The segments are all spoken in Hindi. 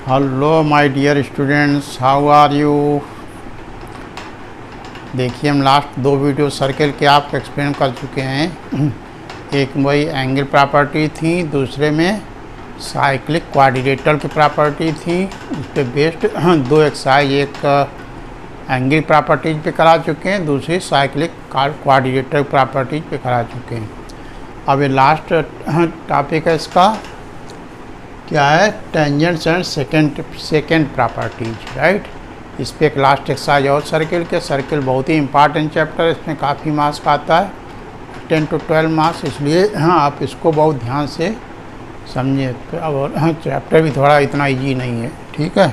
Hello my dear students, how are you. देखिए, हम लास्ट दो वीडियो सर्कल के आपको एक्सप्लेन कर चुके हैं। एक वही एंगल प्रॉपर्टी थी, दूसरे में साइक्लिक क्वाड्रिलेटरल की प्रॉपर्टी थी। उस पर बेस्ड दो एक्सरसाइज, एक एंगल प्रॉपर्टीज पे करा चुके हैं, दूसरी साइक्लिक क्वाड्रिलेटरल प्रॉपर्टीज पे करा चुके हैं। अब ये लास्ट टॉपिक है इसका, क्या है, tangents and secant properties, right. इस पर एक लास्ट एक्सरसाइज और सर्किल बहुत ही इंपॉर्टेंट चैप्टर है। इसमें काफ़ी मार्क्स का आता है, 10 to 12 मार्क्स, इसलिए आप इसको बहुत ध्यान से समझिए। और चैप्टर भी थोड़ा इतना इजी नहीं है, ठीक है,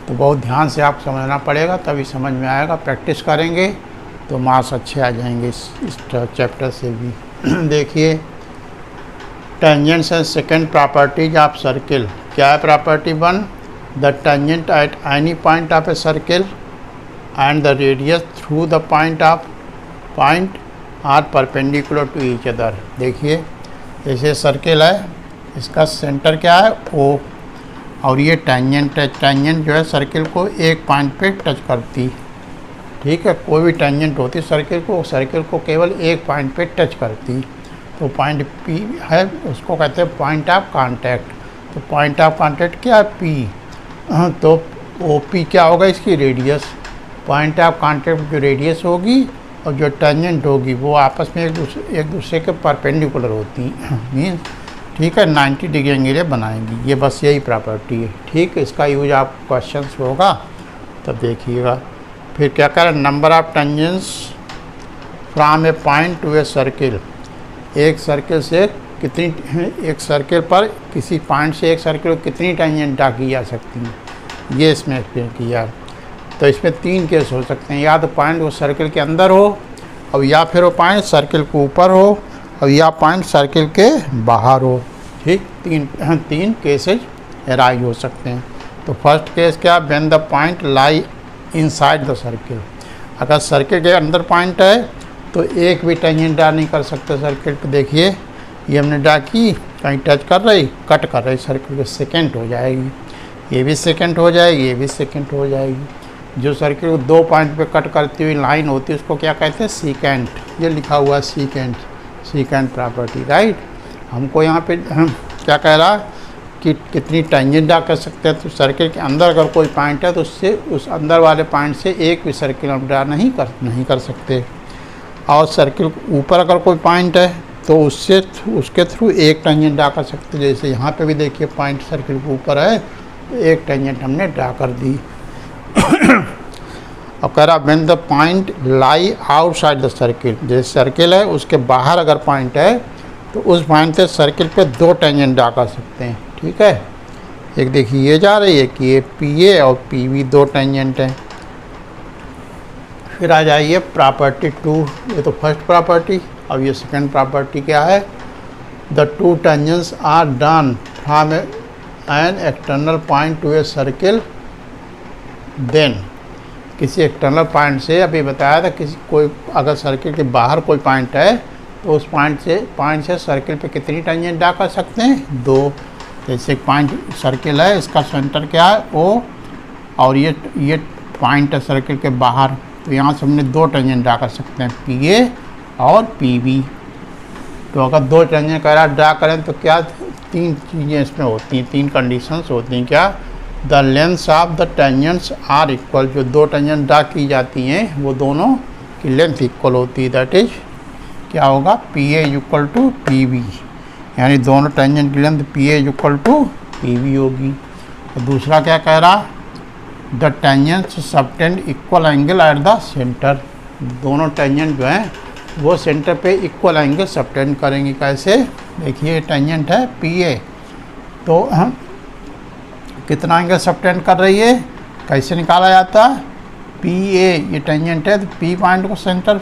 तो बहुत ध्यान से आप समझना पड़ेगा, तभी समझ में आएगा। प्रैक्टिस करेंगे तो मार्क्स अच्छे आ जाएंगे इस चैप्टर से भी। देखिए, tangents and secant properties of circle. क्या है property 1? The tangent at any point of a circle and the radius through the point are perpendicular to each other. देखिए, जैसे सर्किल है, इसका सेंटर क्या है, O, और ये टेंजेंट है। टेंजेंट जो है सर्किल को एक पॉइंट पे टच करती, ठीक है। कोई भी टेंजेंट होती सर्किल को केवल एक पॉइंट पे टच करती, तो पॉइंट P है, उसको कहते हैं पॉइंट ऑफ कांटेक्ट। तो पॉइंट ऑफ कांटेक्ट क्या है, P। तो OP क्या होगा, इसकी रेडियस। पॉइंट ऑफ कांटेक्ट जो रेडियस होगी और जो टेंजेंट होगी वो आपस में एक दूसरे के परपेंडिकुलर होती मीन्स, ठीक है, 90 डिग्री एंगल बनाएंगी। ये बस यही प्रॉपर्टी है, ठीक है। इसका यूज आप क्वेश्चंस होगा तब देखिएगा। फिर क्या करें, number of tangents from A point to a circle. एक सर्किल से कितनी, एक सर्किल पर किसी पॉइंट से एक सर्किल को कितनी टेंजेंट ड्रा की जा सकती हैं, ये इसमें एक्सप्लेन किया। तो इसमें 3 केस हो सकते हैं, या तो पॉइंट वो सर्किल के अंदर हो, और या फिर वो पॉइंट सर्किल के ऊपर हो, और या पॉइंट सर्किल के बाहर हो, ठीक। तीन केसेज अराइज हो सकते हैं। तो फर्स्ट केस क्या, when the point lie inside the circle. अगर सर्किल के अंदर पॉइंट है तो एक भी टेंजेंट ड्रा नहीं कर सकते सर्किल पे। देखिए, ये हमने ड्रा की, कहीं टच कर रही, कट कर रही, सर्किल पे सेकेंड हो जाएगी, ये भी सेकेंड हो जाएगी, ये भी सेकेंड हो जाएगी। जो सर्किल को 2 पॉइंट पे कट करती हुई लाइन होती है उसको क्या कहते हैं, सीकेंट। ये लिखा हुआ है सीकेंट प्रॉपर्टी, राइट। हमको यहाँ पे क्या कह रहा है कि कितनी टेंजेंट ड्रा कर सकते हैं। तो सर्किल के अंदर अगर कोई पॉइंट है तो उससे, उस अंदर वाले पॉइंट से एक भी सर्किल हम ड्रा नहीं कर सकते। और सर्किल के ऊपर अगर कोई पॉइंट है तो उसके थ्रू एक टेंजेंट ड्रा कर सकते। जैसे यहाँ पे भी देखिए, पॉइंट सर्किल के ऊपर है तो एक टेंजेंट हमने ड्रा कर दी। और कह रहा when the point lie outside the circle. जैसे सर्किल है उसके बाहर अगर पॉइंट है तो उस पॉइंट से सर्किल पे 2 टेंजेंट ड्रा कर सकते हैं, ठीक है। एक देखिए ये जा रही है कि ये PA और PB 2 टेंजेंट हैं। फिर आ जाइए प्रॉपर्टी 2। ये तो फर्स्ट प्रॉपर्टी। अब ये सेकंड प्रॉपर्टी क्या है, the 2 tangents are drawn from an external point to a circle then. किसी एक्सटर्नल पॉइंट से, अभी बताया था, कोई अगर सर्किल के बाहर कोई पॉइंट है तो उस पॉइंट से सर्किल पे कितनी टेंजेंट ड्रा कर सकते हैं, 2। जैसे एक पॉइंट सर्किल है, इसका सेंटर क्या है, O, और ये पॉइंट है सर्किल के बाहर, तो यहाँ से हमने 2 टेंजेंट ड्रा कर सकते हैं, PA और PB। तो अगर 2 टेंजेंट ड्रा करें तो क्या 3 चीज़ें इसमें होती हैं, 3 कंडीशंस होती हैं। क्या, the length of the tangents are equal. जो 2 टेंजेंट ड्रा की जाती हैं वो दोनों की लेंथ इक्वल होती है। दैट इज क्या होगा, PA इक्वल टू PB, यानी दोनों टेंजेंट की length PA equal to PB होगी। और दूसरा क्या कह रहा, the tangents subtend equal angle at the centre. दोनों टेंजेंट जो हैं वो सेंटर पे इक्वल एंगल सबटेंड करेंगे। कैसे, देखिए टेंजेंट है PA, तो हम कितना एंगल सबटेंड कर रही है, कैसे निकाला जाता है, PA ये टेंजेंट है तो P पॉइंट को सेंटर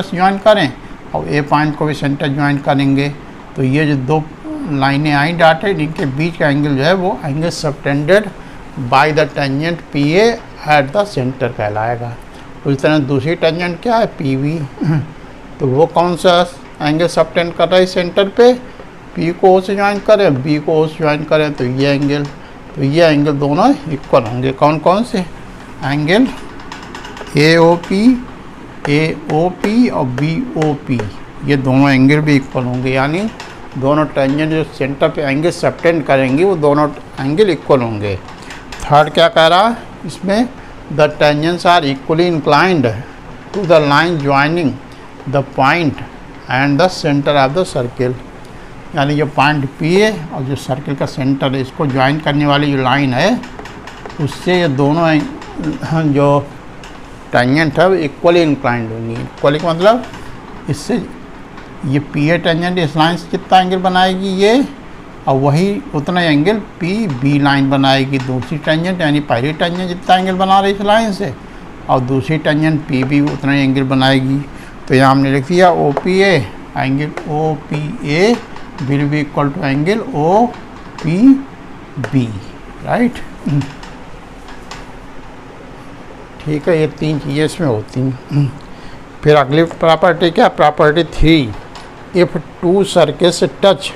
से ज्वाइन करें और A पॉइंट को भी सेंटर ज्वाइन करेंगे। तो ये जो 2 लाइनें आई डॉटेड, इनके बीच का एंगल जो है वो angle subtended by the tangent PA eight the centre कहलाएगा। उस तरह दूसरी टेंजेंट क्या है, PB। तो वो कौन सा एंगल सबटेंड कर रहा है सेंटर पे, P को O से ज्वाइन करें, B को O से ज्वाइन करें, तो ये एंगल तो ये एंगल दोनों इक्वल होंगे। कौन कौन से एंगल? AOP और BOP, ये दोनों एंगल भी इक्वल होंगे, यानी दोनों टेंजेंट जो सेंटर पे एंगल सबटेंड करेंगे वो दोनों एंगल इक्वल होंगे। थर्ड क्या कह रहा है इसमें? The tangents are equally inclined to the line joining the point and the centre of the circle, यानी जो पॉइंट P है और जो सर्किल का सेंटर है, इसको ज्वाइन करने वाली जो लाइन है उससे ये दोनों जो टेंजेंट है वो इक्वली इंक्लाइंड होंगी। इक्वली का मतलब इससे ये PA टेंजेंट इस लाइन से कितना एंगल बनाएगी ये, और वही उतना एंगल PB लाइन बनाएगी। दूसरी टेंजेंट यानी पहली टेंजेंट जितना एंगल बना रही इस लाइन से, और दूसरी टेंजेंट PB उतना एंगल बनाएगी। तो यहाँ हमने लिख दिया OPA, angle OPA will be equal to angle OPB, right. ठीक है, ये तीन चीज़ें इसमें होती हैं। फिर अगली प्रॉपर्टी क्या? Property 3, if two circles touch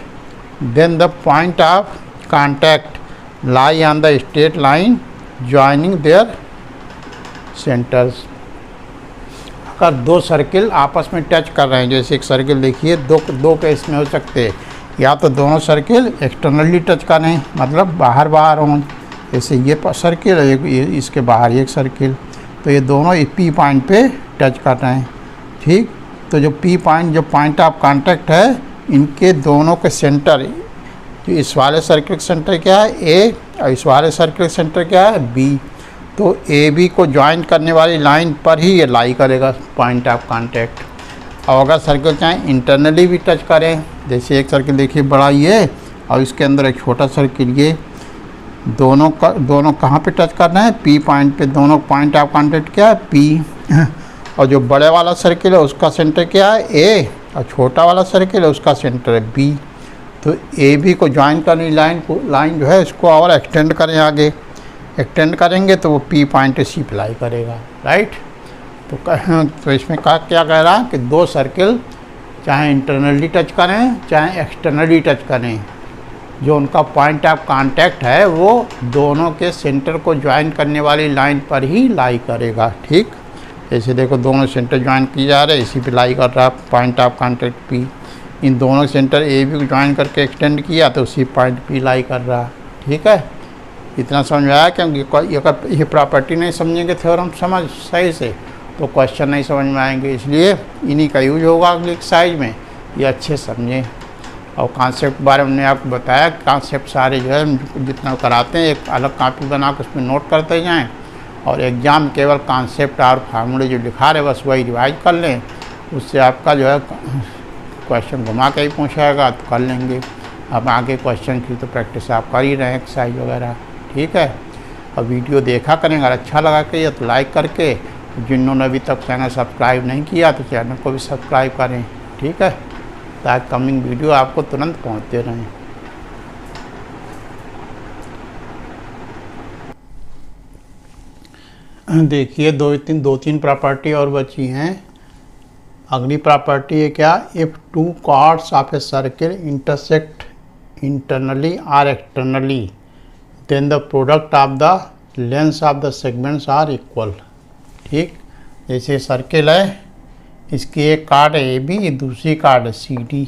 then the point of contact lie on the straight line joining their centres. अगर दो सर्किल आपस में टच कर रहे हैं, जैसे एक सर्किल देखिए, दो केस में हो सकते हैं, या तो दोनों सर्किल एक्सटर्नली टच करें, मतलब बाहर हों, जैसे ये सर्किल है, ये इसके बाहर एक सर्किल, तो ये दोनों P पॉइंट पे टच कर रहे हैं। ठीक, तो जो P पॉइंट, जो पॉइंट ऑफ कांटेक्ट है, इनके दोनों के सेंटर, जो इस वाले सर्किल का सेंटर क्या है A, और इस वाले सर्किल का सेंटर क्या है B, तो AB को ज्वाइन करने वाली लाइन पर ही ये लाई करेगा पॉइंट ऑफ कांटेक्ट। और अगर सर्किल चाहे इंटरनली भी टच करें, जैसे एक सर्किल देखिए बड़ा ये, और इसके अंदर एक छोटा सर्किल, ये दोनों कहाँ पे टच कर रहे हैं? P पॉइंट पे। दोनों पॉइंट ऑफ कांटेक्ट क्या है? P। और जो बड़े वाला सर्किल है उसका सेंटर क्या है? A, और छोटा वाला सर्किल है उसका सेंटर है B। तो AB को ज्वाइन करने लाइन जो है इसको और एक्सटेंड करें, आगे एक्सटेंड करेंगे तो वो P पॉइंट C अप्लाई करेगा, राइट। तो इसमें क्या कह रहा है कि दो सर्किल चाहे इंटरनली टच करें चाहे एक्सटर्नली टच करें, जो उनका पॉइंट ऑफ कांटेक्ट है वो दोनों के सेंटर को ज्वाइन करने वाली लाइन पर ही लाई करेगा। ठीक, जैसे देखो दोनों सेंटर ज्वाइन किए जा रहे हैं, इसी पे लाई कर रहा है पॉइंट ऑफ कांटेक्ट P। इन दोनों सेंटर AB को ज्वाइन करके एक्सटेंड किया तो उसी पॉइंट P लाई कर रहा है। ठीक है, इतना समझ में आया? क्योंकि ये प्रॉपर्टी नहीं समझेंगे थ्योरम समझ सही से तो क्वेश्चन नहीं समझ में आएंगे, इसलिए इन्हीं का यूज होगा अगली एक्सरसाइज में, ये अच्छे समझें। और कॉन्सेप्ट बारे में मैंने आपको बताया, कॉन्सेप्ट सारे जो है जितना कराते हैं एक अलग कॉपी बना कर उसमें नोट करते जाएं, और एग्ज़ाम केवल कॉन्सेप्ट और फार्मूले जो लिखा रहे बस वही रिवाइज कर लें, उससे आपका जो है क्वेश्चन घुमा के ही पूछाएगा तो कर लेंगे। अब आगे क्वेश्चन की तो प्रैक्टिस आप कर ही रहे हैं, एक्सरसाइज वगैरह। ठीक है, और वीडियो देखा करें, अगर अच्छा लगा करिए तो लाइक करके, जिन्होंने अभी तक चैनल सब्सक्राइब नहीं किया तो चैनल को भी सब्सक्राइब करें। ठीक है, ताकि कमिंग वीडियो आपको तुरंत पहुंचते रहें। देखिए दो तीन प्रॉपर्टी और बची हैं। अगली प्रॉपर्टी है क्या? If two chords of a circle intersect internally और externally then the product of the length of the segments are equal. ठीक, जैसे सर्किल है, इसकी एक कार्ड है AB, दूसरी कार्ड है CD,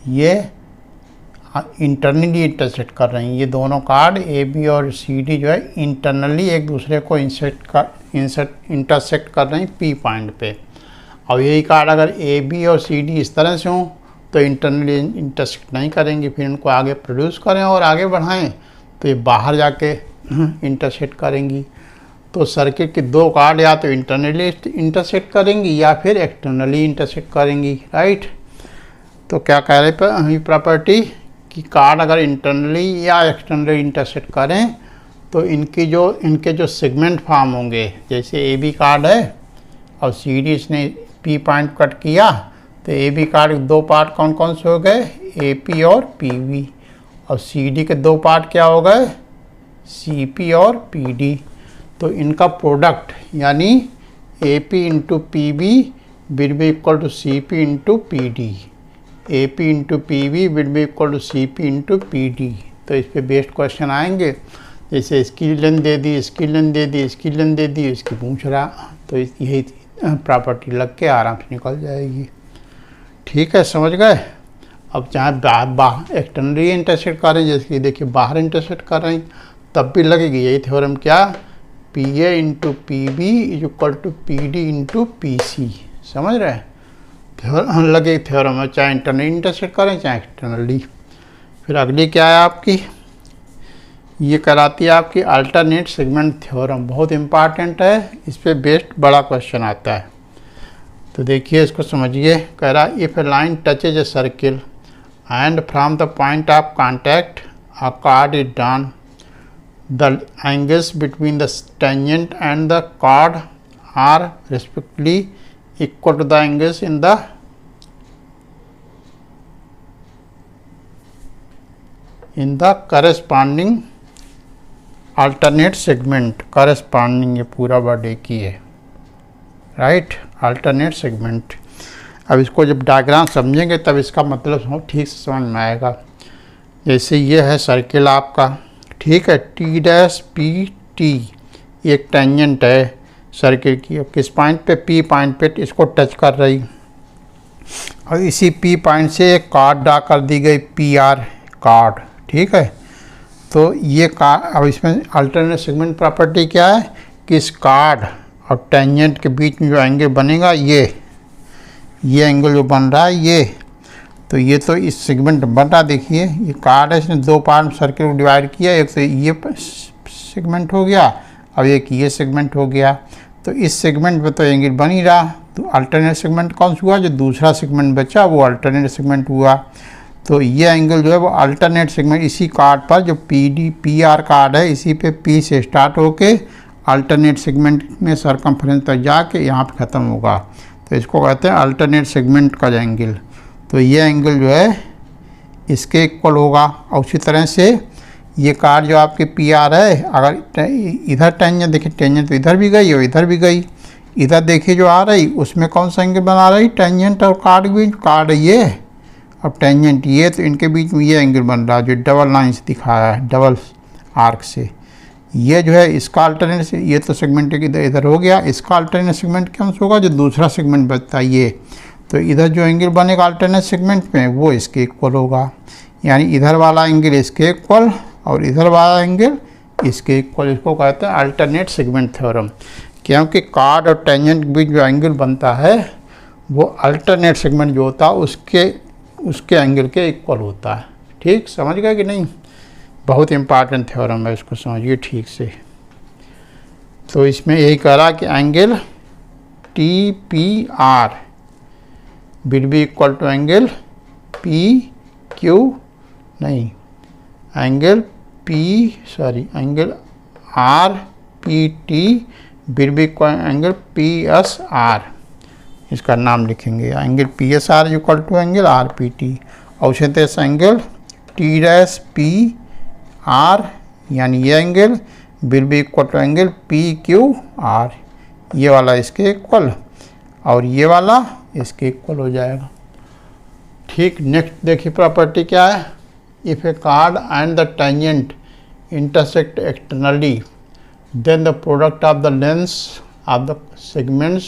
ये इंटरनली इंटरसेक्ट कर रही हैं। ये दोनों कार्ड AB और CD जो है इंटरनली एक दूसरे को इंटरसेक्ट कर रही हैं P पॉइंट पे। और यही कार्ड अगर AB और CD इस तरह से हों तो इंटरनली इंटरसेक्ट नहीं करेंगे, फिर इनको आगे प्रोड्यूस करें और आगे बढ़ाएं तो ये बाहर जाके इंटरसेक्ट करेंगी। तो सर्किट की दो कार्ड या तो इंटरनली इंटरसेक्ट करेंगी या फिर एक्सटर्नली इंटरसेक्ट करेंगी, राइट। तो क्या कह रहे प्रॉपर्टी कि कार्ड अगर इंटरनली या एक्सटर्नली इंटरसेक्ट करें तो इनके जो सेगमेंट फॉर्म होंगे, जैसे AB कार्ड है और CD इसने P पॉइंट कट किया, तो AB कार्ड के दो पार्ट कौन कौन से हो गए? AP और PB। और CD के दो पार्ट क्या हो गए? CP और PD। तो इनका प्रोडक्ट यानी AP into PB will be equal to CP into PD। AP into PB will be equal to CP into PD। तो इस पे बेस्ड क्वेश्चन आएंगे। जैसे इसकी लेंथ दे दी, इसकी लेंथ दे दी, इसकी लेंथ दे दी, इसकी पूछ रहा, तो यही प्रॉपर्टी लग के आराम से निकल जाएगी। ठीक है, समझ गए। अब चाहे एक्सटर्नली इंटरसेक्ट कर रहे हैं, जैसे कि देखिए बाहर इंटरसेक्ट कर रहे हैं, तब भी लगेगी यही थ्योरम, क्या, P A into P B is equal to P D into P C. समझ रहे हैं, लगे थ्योरम है, चाहे इंटरनली इंटरसेक्ट करें चाहे एक्सटर्नली। फिर अगली क्या है आपकी, ये कराती है आपकी अल्टरनेट सेगमेंट थ्योरम, बहुत इंपॉर्टेंट है, इस पे बेस्ड बड़ा क्वेश्चन आता है। तो देखिए इसको समझिए, कह रहा if A line touches A circle and from the point of contact a card is drawn, the angles between the tangent and the chord are respectively equal to the angles in the corresponding alternate segment। corresponding ये पूरा वर्ड एक ही है, राइट, alternate segment। अब इसको जब डायग्राम समझेंगे तब इसका मतलब ठीक से समझ में आएगा। जैसे ये है सर्किल आपका, ठीक है, टी डैश पी टी एक टेंजेंट है सर्किल की, और किस पॉइंट पे, पी पॉइंट पे इसको टच कर रही, और इसी पी पॉइंट से एक कार्ड ड्रा कर दी गई, पी आर कार्ड। ठीक है, तो ये कार्ड, अब इसमें अल्टरनेट सेगमेंट प्रॉपर्टी क्या है कि इस कार्ड और टेंजेंट के बीच में जो एंगल बनेगा, ये एंगल जो बन रहा है ये, तो ये तो इस सेगमेंट बन रहा, देखिए ये कार्ड है, इसने दो पार्ट में सर्किल को डिवाइड किया, एक तो ये सेगमेंट हो गया, अब एक ये सेगमेंट हो गया। तो इस सेगमेंट में तो एंगल बन ही रहा, तो अल्टरनेट सेगमेंट कौन सा हुआ, जो दूसरा सेगमेंट बचा वो अल्टरनेट सेगमेंट हुआ। तो ये एंगल जो है वो अल्टरनेट सेगमेंट इसी कार्ड पर, जो पी आर कार्ड है, इसी पे पी से स्टार्ट होके अल्टरनेट सेगमेंट में सरकमफ्रेंस तक जाके यहाँ पे ख़त्म होगा, तो इसको कहते हैं अल्टरनेट सेगमेंट का एंगल। तो ये एंगल जो है इसके इक्वल होगा। और उसी तरह से ये कार्ड जो आपके पी आर है, अगर इधर टेंजेंट देखिए, टेंजेंट तो इधर भी गई और इधर भी गई, इधर देखिए जो आ रही उसमें कौन सा एंगल बना रही, टेंजेंट और कार्ड के बीच, कार्ड ये अब टेंजेंट ये, तो इनके बीच में ये एंगल बन रहा है जो डबल लाइन से दिखाया है, डबल आर्क से। ये जो है इसका अल्टरनेट से, ये तो सेगमेंट इधर हो गया, इसका अल्टरनेट सेगमेंट कौन सा होगा, जो दूसरा सेगमेंट बचता है ये, तो इधर जो एंगल बनेगा अल्टरनेट सेगमेंट में वो इसके इक्वल होगा, यानी इधर वाला एंगल इसके इक्वल और इधर वाला एंगल इसके इक्वल। इसको कहते हैं अल्टरनेट सेगमेंट थ्योरम, क्योंकि कार्ड और टेंजेंट के बीच जो एंगल बनता है वो अल्टरनेट सेगमेंट जो होता है उसके एंगल के इक्वल होता है। ठीक, समझ गए कि नहीं, बहुत इंपॉर्टेंट थ्योरम है, इसको समझिए ठीक से। तो इसमें यही कह रहा कि angle T P R will be equal to angle P Q, नहीं, angle R P T will be equal angle P S R, इसका नाम लिखेंगे, angle P S R equal to angle R P T. और उसी तरह से angle T dash P R, यानी ये angle will be equal to angle P Q R, ये वाला इसके इक्वल और ये वाला इसके इक्वल हो जाएगा। ठीक, नेक्स्ट देखिए प्रॉपर्टी क्या है, if a chord and the tangent intersect externally then the product of the lengths of the segments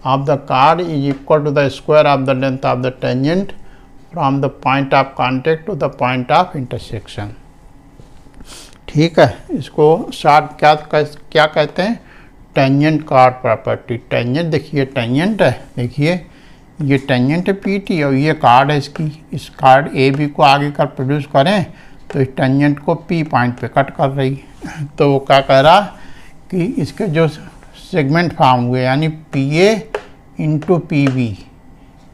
of the chord is equal to the square of the length of the tangent from the point of contact to the point of intersection. ठीक है, इसको शॉर्ट क्या कहते हैं, टेंजेंट कार्ड प्रॉपर्टी। टेंजेंट देखिए, टेंजेंट है, देखिए ये टेंजेंट है पी टी और ये कार्ड है इसकी, इस कार्ड ए बी को आगे कर प्रोड्यूस करें तो इस टेंजेंट को पी पॉइंट पे कट कर रही। तो वो क्या कह रहा कि इसके जो सेगमेंट फॉर्म हुए, यानी P A into P B,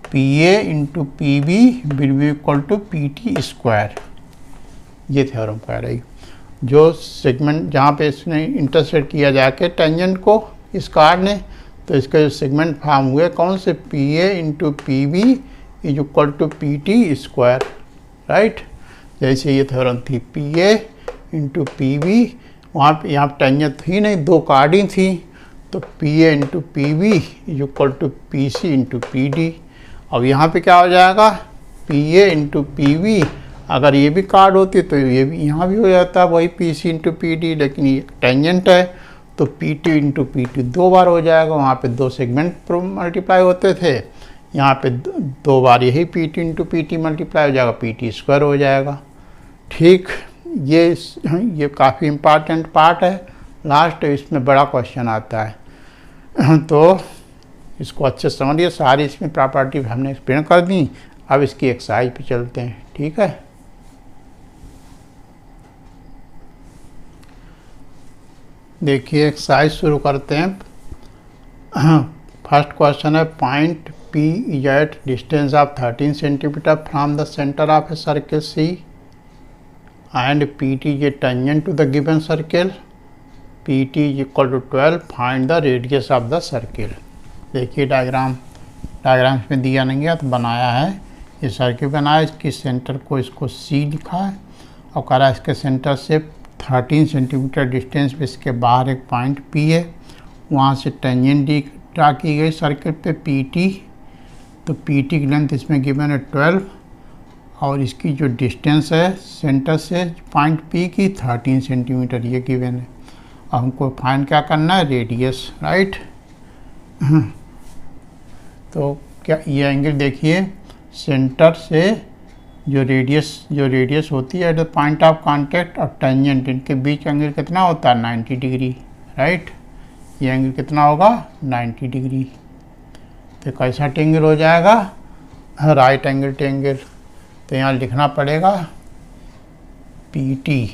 P A into P B will be equal to P T square, ये थ्योरम कह रही। जो सेगमेंट जहाँ पे इसने इंटरसेक्ट किया जाके टेंजेंट को इस कार्ड ने, तो इसके जो सेगमेंट फॉर्म हुए कौन से, P A into P B is equal to P T square, right. जैसे ये थ्योरम थी P A into P B, वहाँ पे यहाँ टेंजेंट थी नहीं, दो कार्ड ही थी, तो P A into P B is equal to P C into P D. अब यहाँ पे क्या हो जाएगा, P A into P B अगर ये भी कार्ड होती तो ये भी यहाँ भी हो जाता वही P C into P D, लेकिन ये टेंजेंट है तो P T into P T 2 बार हो जाएगा। वहाँ पे 2 सेगमेंट मल्टीप्लाई होते थे, यहाँ पे 2 बार यही P T into P T multiply हो जाएगा, पी टी स्क्वायर हो जाएगा। ठीक, ये काफ़ी इम्पॉर्टेंट पार्ट है। लास्ट इसमें बड़ा क्वेश्चन आता है तो इसको अच्छे से समझिए। सारी इसमें प्रॉपर्टी हमने एक्सप्लेन कर दी। अब इसकी एक्सरसाइज पे चलते हैं। ठीक है, देखिए एक्सरसाइज शुरू करते हैं। फर्स्ट क्वेश्चन है, point P is at distance of 13 centimeter from the center of a circle C and PT is a tangent to the given circle. PT is equal to 12. Find the radius of the circle. देखिए डायग्राम्स में दिया नहीं है तो बनाया है। ये सर्किल बनाया, इसकी सेंटर को इसको C लिखा है और कह रहा है इसके सेंटर से 13 सेंटीमीटर डिस्टेंस पे इसके बाहर एक पॉइंट P है, वहाँ से टेंजेंट ड्रा की गई सर्किल पे PT। तो PT की लेंथ इसमें गिवन है 12 और इसकी जो डिस्टेंस है सेंटर से पॉइंट P की 13 सेंटीमीटर ये गिवन है। अब हमको फाइंड क्या करना है, रेडियस, राइट। तो क्या ये एंगल देखिए, सेंटर से जो रेडियस होती है eight the point of contact और टेंजेंट, इनके बीच एंगल कितना होता है, 90 डिग्री, राइट। ये एंगल कितना होगा, 90 डिग्री। तो कैसा ट्रायंगल हो जाएगा, राइट एंगल ट्रायंगल। तो यहाँ लिखना पड़ेगा PT।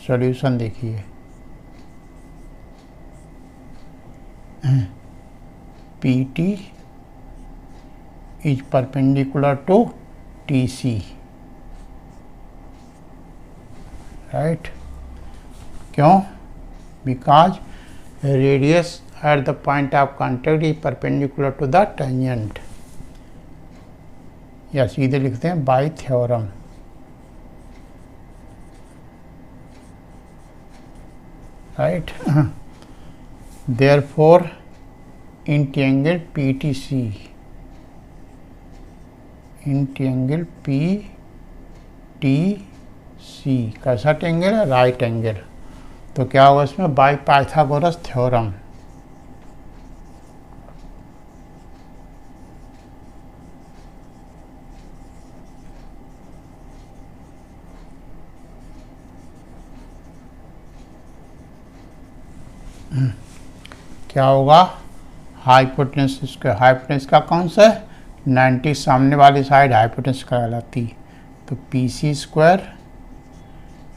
सॉल्यूशन देखिए, PT is perpendicular to TC, right? क्यों? Because radius at the point of contact is perpendicular to the tangent। या सीधे लिखते हैं bye theorem. Right, therefore in triangle PTC, in triangle PTC कैसा ट्रायंगल है, राइट एंगल। तो क्या होगा इसमें, बाय पाइथागोरस थ्योरम। क्या होगा, हाइपोटेन्यूस, इसका हाइपोटेन्यूस का कौन सा है, 90, सामने वाली साइड हाइपोटेन्यूस कहलाती। तो PC square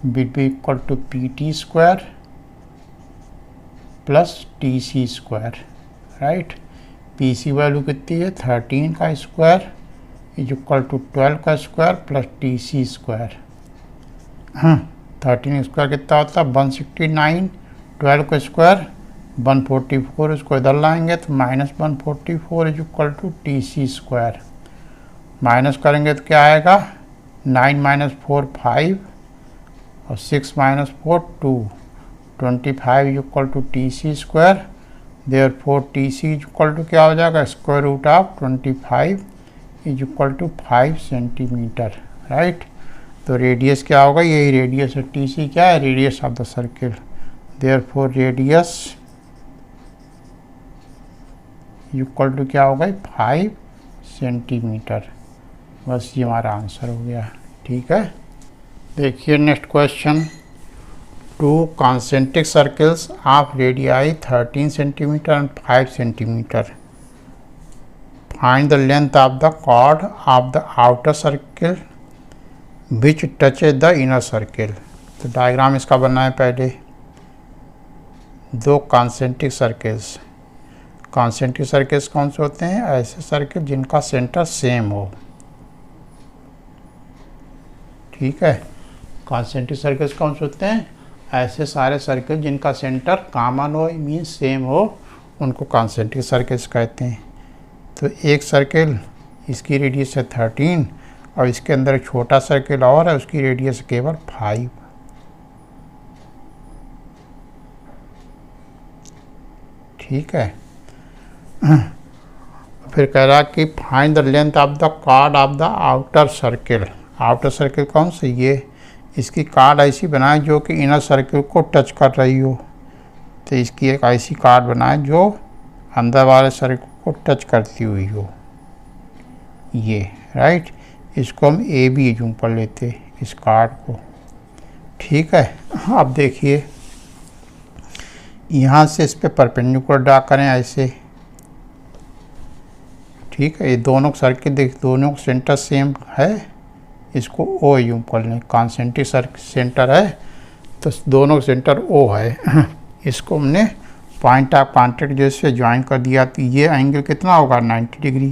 will be equal to PT square plus TC square, right. PC value कितनी है, 13 का स्क्वायर इज इक्वल टू 12 का square plus TC square. 13 square कितना होता है, 169, 12 का स्क्वायर 144, इसको इधर लाएंगे तो -144 is equal to TC square. Minus करेंगे तो क्या आएगा, 9 - 4 5 और 6 - 4 2, 25 is equal to TC square. Therefore TC is equal to क्या हो जाएगा, square root of 25 is equal to 5 centimetre, right. तो रेडियस क्या होगा, यही रेडियस है। TC क्या है, radius of the circle. Therefore radius equal to क्या होगा, 5 सेंटीमीटर। बस ये हमारा आंसर हो गया। ठीक है, देखिए next question, 2 concentric circles of radii 13 centimetre and 5 centimetre. Find the length of the chord of the outer circle which touches the inner circle. तो डायग्राम इसका बनना है पहले। 2 कॉन्सेंट्रिक सर्कल्स, कॉन्सेंट्रिक सर्कल्स कौन से होते हैं, ऐसे सर्किल जिनका सेंटर सेम हो। ठीक है, कॉन्सेंट्रिक सर्कल्स कौन से होते हैं, ऐसे सारे सर्किल जिनका सेंटर कॉमन हो, मीन्स सेम हो, उनको कॉन्सेंट्रिक सर्कल्स कहते हैं। तो एक सर्किल इसकी रेडियस है 13 और इसके अंदर एक छोटा सर्किल और है, उसकी रेडियस केवल 5। ठीक है, फिर कह रहा कि find the length of the chord of the outer circle. Outer circle कौन सा, ये। इसकी कार्ड ऐसी बनाए जो कि इनर सर्किल को टच कर रही हो। तो इसकी एक ऐसी कार्ड बनाए जो अंदर वाले सर्किल को टच करती हुई हो, ये, राइट। इसको हम ए बी एज्यूम कर लेते इस कार्ड को, ठीक है। अब देखिए यहाँ से इस पे परपेंडिकुलर ड्रा करें ऐसे, ठीक है। ये दोनों सर्किल देख, दोनों सेंटर सेम है, इसको ओ एज्यूम कर लें, कॉन्सेंट्रिक सेंटर है तो दोनों सेंटर ओ है। इसको हमने पॉइंट ऑफ कांटेक्ट जैसे ज्वाइन कर दिया, तो ये एंगल कितना होगा 90 डिग्री,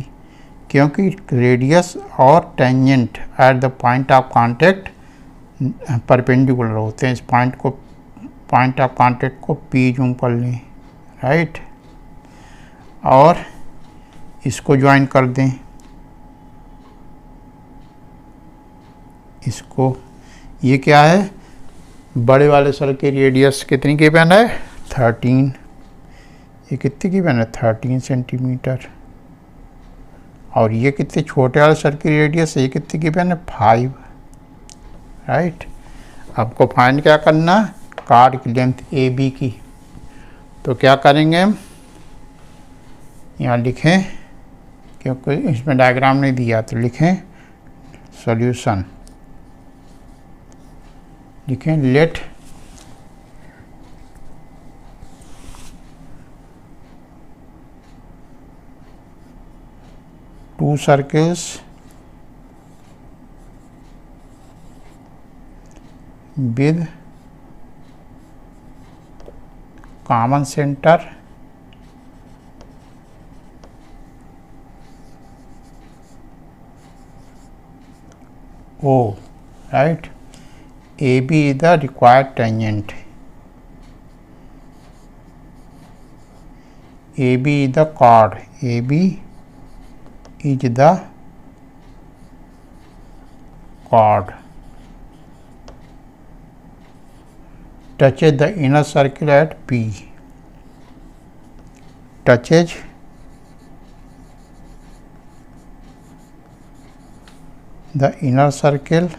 क्योंकि रेडियस और tangent at the point of contact perpendicular होते हैं। इस पॉइंट ऑफ कांटेक्ट को पी जूम कर लें, राइट, और इसको ज्वाइन कर दें, इसको। ये क्या है, बड़े वाले सर्कल की रेडियस कितनी गिवन है 13, ये कितनी गिवन है 13 सेंटीमीटर, और ये कितने छोटे वाले सर्कल की रेडियस है, ये कितनी गिवन है 5, राइट। आपको फाइंड क्या करना, कार्ड की लेंथ ए बी की। तो क्या करेंगे हम, यहाँ लिखें, क्योंकि इसमें डायग्राम नहीं दिया तो लिखें सॉल्यूशन, लिखें let two circles with common center O, right. AB is the required tangent, AB is the chord, AB is the chord, touches the inner circle at P, touches the inner circle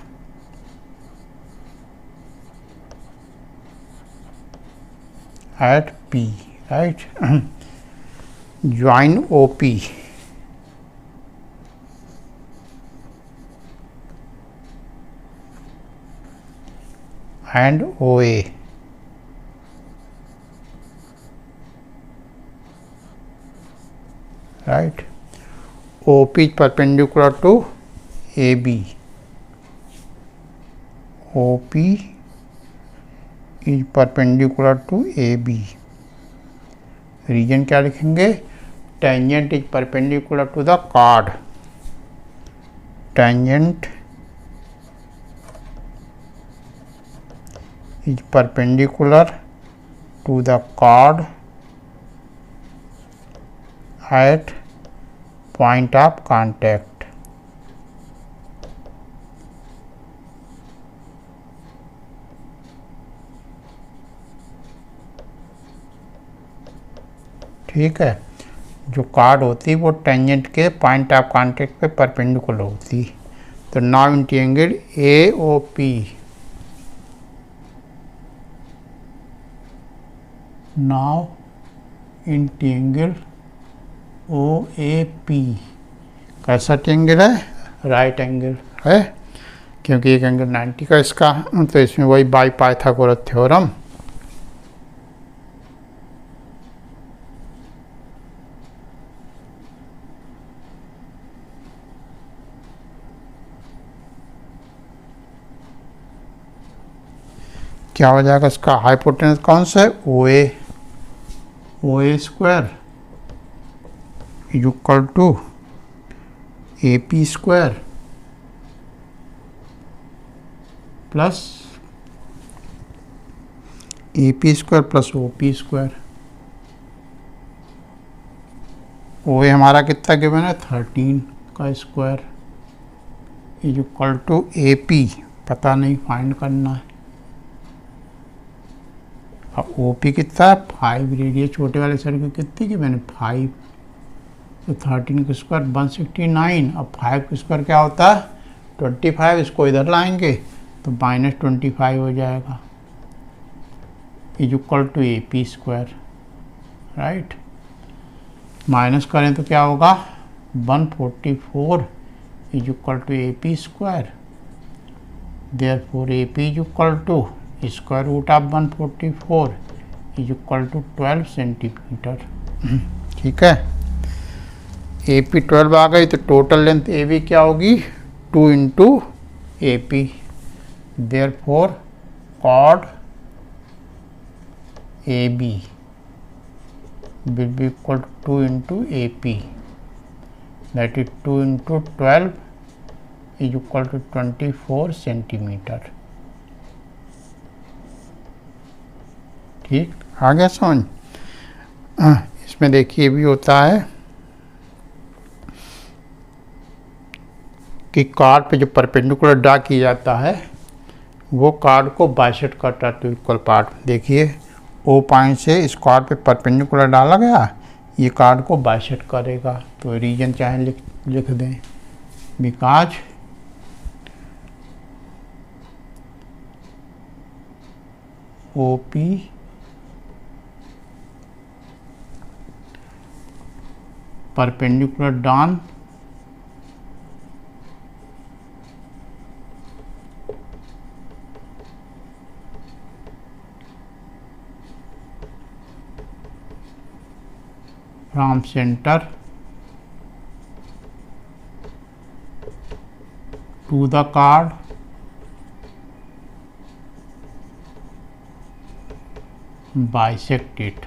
at P, right. Join OP and OA, right. OP is perpendicular to AB, OP is perpendicular to AB। Reason क्या लिखेंगे, tangent is perpendicular to the chord, tangent is perpendicular to the chord at point of contact, ठीक है। जो कार्ड होती है वो टेंजेंट के पॉइंट ऑफ कांटेक्ट पे परपेंडिकुलर होती। तो now in triangle AOP, now in triangle OAP कैसा ट्रायंगल है, राइट एंगल है, क्योंकि एक एंगल 90 का इसका, तो इसमें वही बाई पाइथागोरस थ्योरम। क्या हो जाएगा, इसका हाइपोटेनस कौन सा है, OA square is equal to AP square plus AP square plus OP square. OA हमारा कितना गिवन है 13 का square is equal to AP, पता नहीं फाइंड करना है। अब OP कितना है 5, रेडियस छोटे वाले सर्कल कितनी की मैंने 5, तो 13 का स्क्वायर 169, अब 5 का स्क्वायर क्या होता है 25, इसको इधर लाएंगे तो -25 हो जाएगा, is equal to AP square, right. Minus करें तो क्या होगा, 144 is equal to AP square, therefore AP is equal to square root of 144 is equal to 12 centimetre. ठीक है, AP 12 आ गई तो टोटल लेंथ AB क्या होगी, 2 इंटू AP, देयरफॉर कॉड AB will be equal to 2 into AP, that is 2 into 12 is equal to 24 centimetre. ठीक, आ गया समझ। इसमें देखिए भी होता है कि कार्ड पे जो परपेंडिकुलर ड्रा किया जाता है वो कार्ड को बाइसेक्ट करता है टू इक्वल पार्ट। देखिए O पॉइंट से इस कार्ड पे परपेंडिकुलर डाला गया, ये कार्ड को बाइसेक्ट करेगा, तो रीजन चाहे लिख दें, because OP perpendicular down from center to the card bisect it।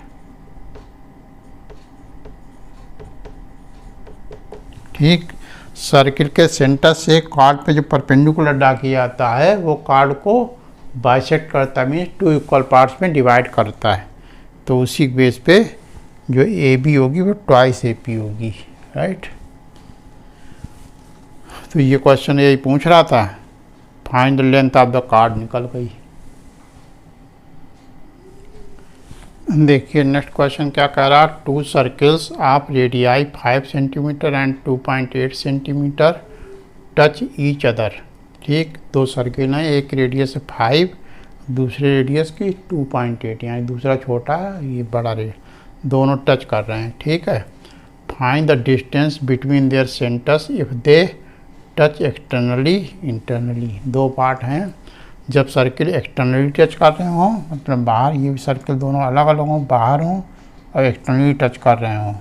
ठीक, सर्किल के सेंटर से कार्ड पे जो परपेंडिकुलर ड्रा किया जाता है वो कार्ड को बाइसेक्ट करता है, मीन्स 2 इक्वल पार्ट्स में डिवाइड करता है, तो उसी बेस पे जो AB होगी वो ट्वाइस AP होगी, राइट। तो ये क्वेश्चन यही पूछ रहा था, find the length of the card, निकल गई। देखिए नेक्स्ट क्वेश्चन क्या कह रहा है, 2 circles of radii 5 centimetre and 2.8 centimetre touch each other. ठीक, 2 सर्किल हैं, एक रेडियस 5, दूसरे रेडियस की 2.8, यानी दूसरा छोटा है ये बड़ा रेडियस, दोनों टच कर रहे हैं। ठीक है, find the distance between their centres if they touch externally internally. 2 part हैं, जब सर्किल एक्सटर्नली टच कर रहे हों, मतलब बाहर, ये सर्किल दोनों अलग अलग हों, बाहर हों और एक्सटर्नली टच कर रहे हों,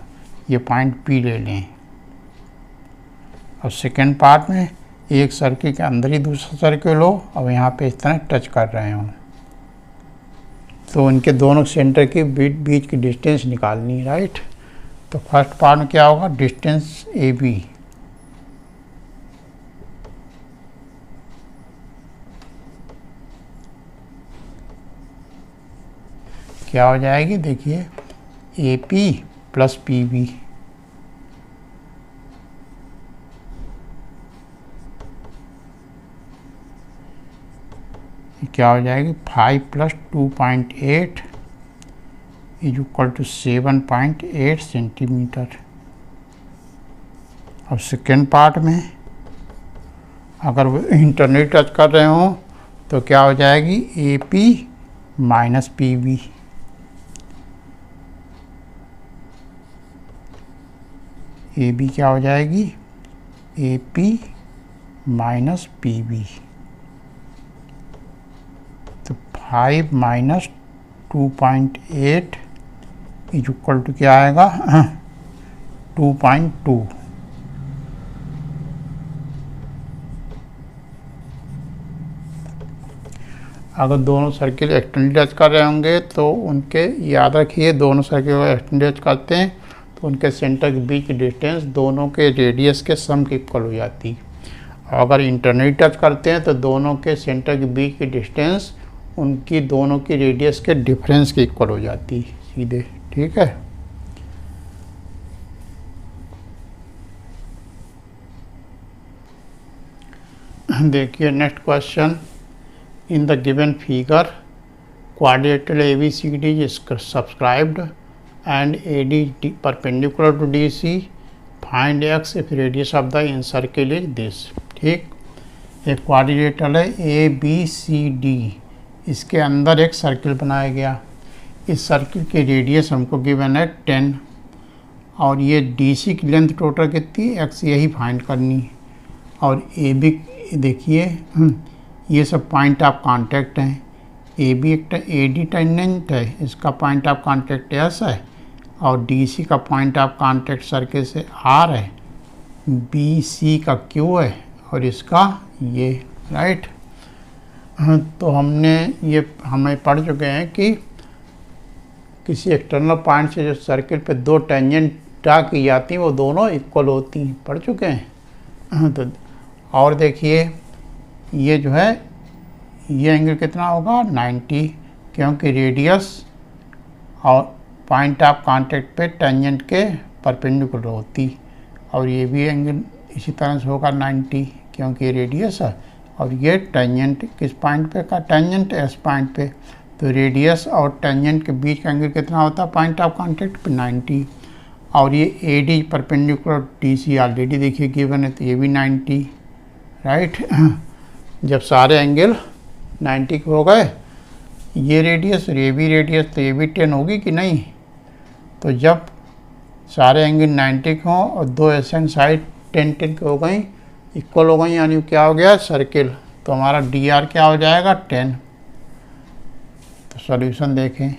ये पॉइंट P ले लें। और सेकेंड पार्ट में एक सर्किल के अंदर ही दूसरा सर्किल हो और यहाँ पे इस तरह टच कर रहे हों, तो उनके दोनों सेंटर के बीच की डिस्टेंस निकालनी है, राइट। तो फर्स्ट पार्ट में क्या होगा, डिस्टेंस AB क्या हो जाएगी, देखिए AP प्लस PB, क्या हो जाएगी, 5 plus 2.8 is equal to 7.8 centimetre. अब सेकेंड पार्ट में अगर वो इंटरनली टच कर रहे हों तो क्या हो जाएगी, AP माइनस PB, AB क्या हो जाएगी, AP माइनस PB, तो 5 माइनस 2.8 इज इक्वल टू क्या आएगा, 2.2। अगर दोनों सर्किल एक्सटर्नली टच कर रहे होंगे तो उनके, याद रखिए दोनों सर्किल एक्सटर्नली टच करते हैं तो उनके सेंटर के बीच की डिस्टेंस दोनों के रेडियस के सम के इक्वल हो जाती है। अगर इंटरनली टच करते हैं तो दोनों के सेंटर के बीच की डिस्टेंस उनकी दोनों की रेडियस के डिफरेंस के इक्वल हो जाती है सीधे। ठीक है, देखिए next question, in the given figure quadrilateral ABCD is subscribed and AD perpendicular to DC, find x if radius of the encircle is this। ठीक, एक क्वाड्रिलेटरल है ABCD, इसके अंदर एक सर्किल बनाया गया। इस सर्किल की रेडियस हमको गिवन है 10 और ये DC की लेंथ टोटल कितनी x यही फाइंड करनी। और AB देखिए ये सब पॉइंट ऑफ कांटेक्ट हैं। AB एक AD टेंजेंट है, इसका पॉइंट ऑफ कांटेक्ट S है और DC का पॉइंट ऑफ कांटेक्ट सर्किल से R है, BC का Q है और इसका ये राइट। तो हमें पढ़ चुके हैं कि किसी एक्सटर्नल पॉइंट से जो सर्किल पे दो टेंजेंट ड्रा की जाती हैं वो दोनों इक्वल होती हैं, पढ़ चुके हैं। तो और देखिए ये जो है ये एंगल कितना होगा 90, क्योंकि रेडियस और पॉइंट ऑफ कांटेक्ट पे टेंजेंट के परपेंडिकुलर होती। और ये भी एंगल इसी तरह से होगा 90, क्योंकि रेडियस है और ये टेंजेंट किस पॉइंट पे का टेंजेंट S पॉइंट पे। तो रेडियस और टेंजेंट के बीच का एंगल कितना होता है पॉइंट ऑफ कांटेक्ट पे 90। और ये AD परपेंडिकुलर DC ऑलरेडी देखिए गिवन है, तो ये भी 90 राइट। जब सारे एंगल 90 के हो गए, ये रेडियस और ये भी रेडियस, तो ये भी 10 होगी कि नहीं। तो जब सारे एंगल 90 के हों और दो एसेंट साइड 10-10 के हो गई, इक्वल हो गई, यानी क्या हो गया सर्किल। तो हमारा DR क्या हो जाएगा 10। तो सॉल्यूशन देखें,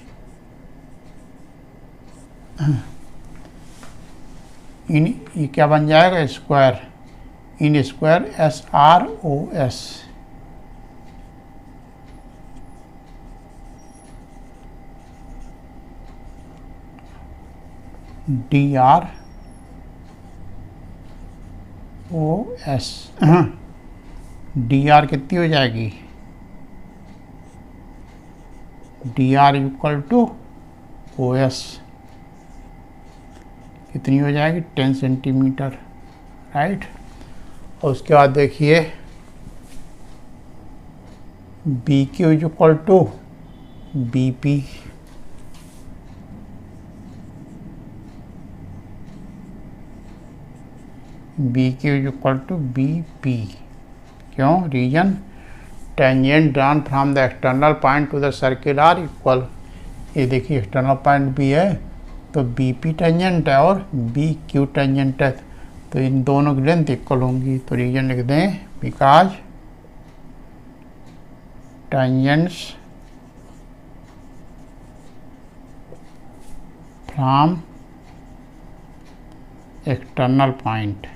ये क्या बन जाएगा square, in square SROS। DROS DR कितनी हो जाएगी, DR इक्वल टू OS कितनी हो जाएगी 10 सेंटीमीटर राइट। और उसके बाद देखिए BQ is equal to BP, BQ is equal to BP, क्यों reason tangent drawn from the external point to the circle are equal. ये देखिए एक्सटर्नल पॉइंट भी है तो BP टेंजेंट है और BQ टेंजेंट है, तो इन दोनों की लेंथ इक्वल होंगी। तो रीजन लिख दें because tangents from external point